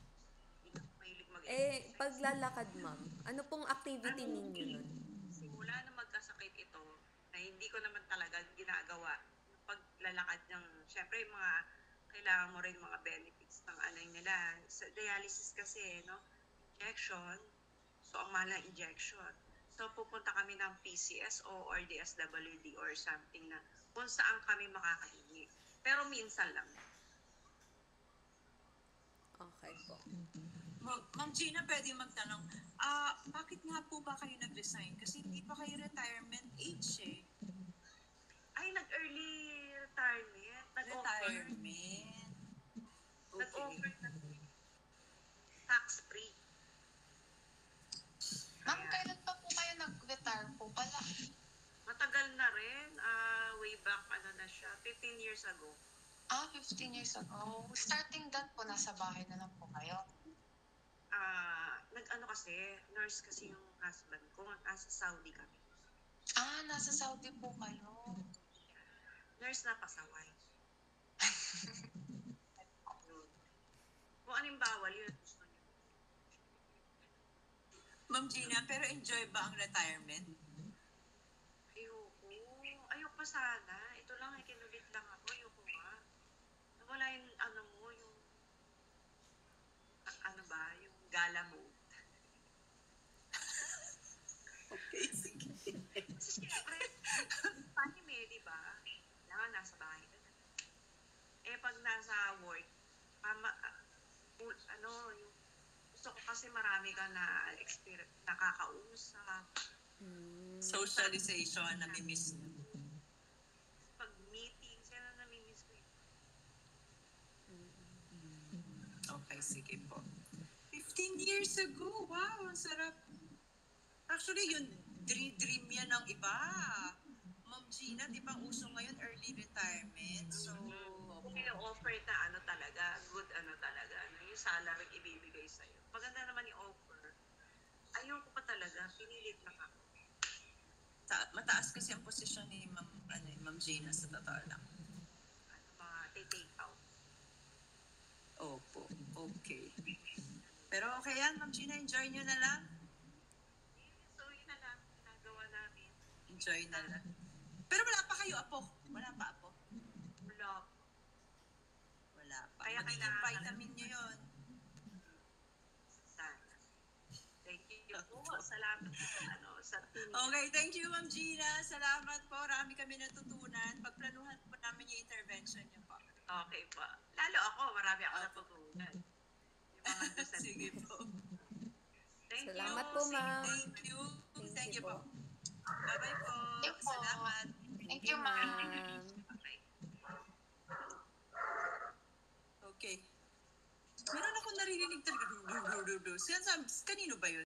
Hindi ako mahilig mag-exercise. Paglalakad, ma'am, ano pong activity ninyo nun? Simula na magkasakit ito, na hindi ko naman talaga ginagawa, yung paglalakad ng, syempre yung mga, kailangan mo rin mga benefits ng nila. Sa dialysis kasi, no? Injection. So, ang mahal na injection. So, pupunta kami ng PCSO or DSWD or something na kung saan kami makakahingi. Pero minsan lang. Okay po. Ma'am Gina, pwede magtanong, bakit nga po ba kayo nag-resign? Kasi hindi pa kayo retirement age eh. Ay, nag-early retirement. Retirement. Nag-offer na tax-free. Ma'am, kailan pa po kayo nag-retire po pala? Matagal na rin. Way back, na siya, 15 years ago. 15 years ago. Starting that po, nasa bahay na lang po kayo. Kasi, nurse kasi yung husband ko. Nasa Saudi kami. Nasa Saudi po kayo. Nurse na pasaway. Kung anong bawal, yun gusto niyo. Ma'am Gina, pero enjoy ba ang retirement? Ayoko. Ayoko sana. Ito lang, kinulit lang ako. Ayoko nga. Nawala yung, yung yung gala mo. Okay, sige. Kasi syempre, panim di ba? Kailangan nasa bahay ka na. Pag nasa work, yung gusto ko kasi marami ka na experience, nakakausap. Socialization, nami-miss mo. Pag meetings, yan ang nami-miss ko. Okay, sige po. 15 years ago, wow, ang sarap. Actually, dream yan ng iba. Ma'am Gina, di ba uso ngayon early retirement? So, Kung offer na ano talaga, good ano talaga, ano, yung salary ibibigay sa'yo. Maganda naman yung offer. Ayoko pa talaga, pinilit lang ako. mataas kasi ang posisyon ni Ma'am Gina sa totoo lang. Ano, mga take out. Opo, okay. Pero okay yan, Ma'am Gina, enjoy nyo na lang. So, yun na lang, ginagawa namin. Enjoy na lang. Pero wala pa kayo, apo. Wala pa, apo. Wala. Wala pa. Kaya Magiging kailangan- vitamin nyo yun. Sana. Thank you po. Salamat po sa, ano, sa team. Okay, thank you, Ma'am Gina. Salamat po. Marami kami natutunan. Pagplanuhan po namin yung intervention nyo po. Okay po. Lalo ako, marami ako natutunan. Yung mga doon Sige po. Thank Salamat you. po, ma'am. Thank you. Thank you po. Bye-bye po. Thank you po. Salamat. Thank you, ma'am. Okay. Okay. Meron ako naririnig talaga. Kanino ba yun?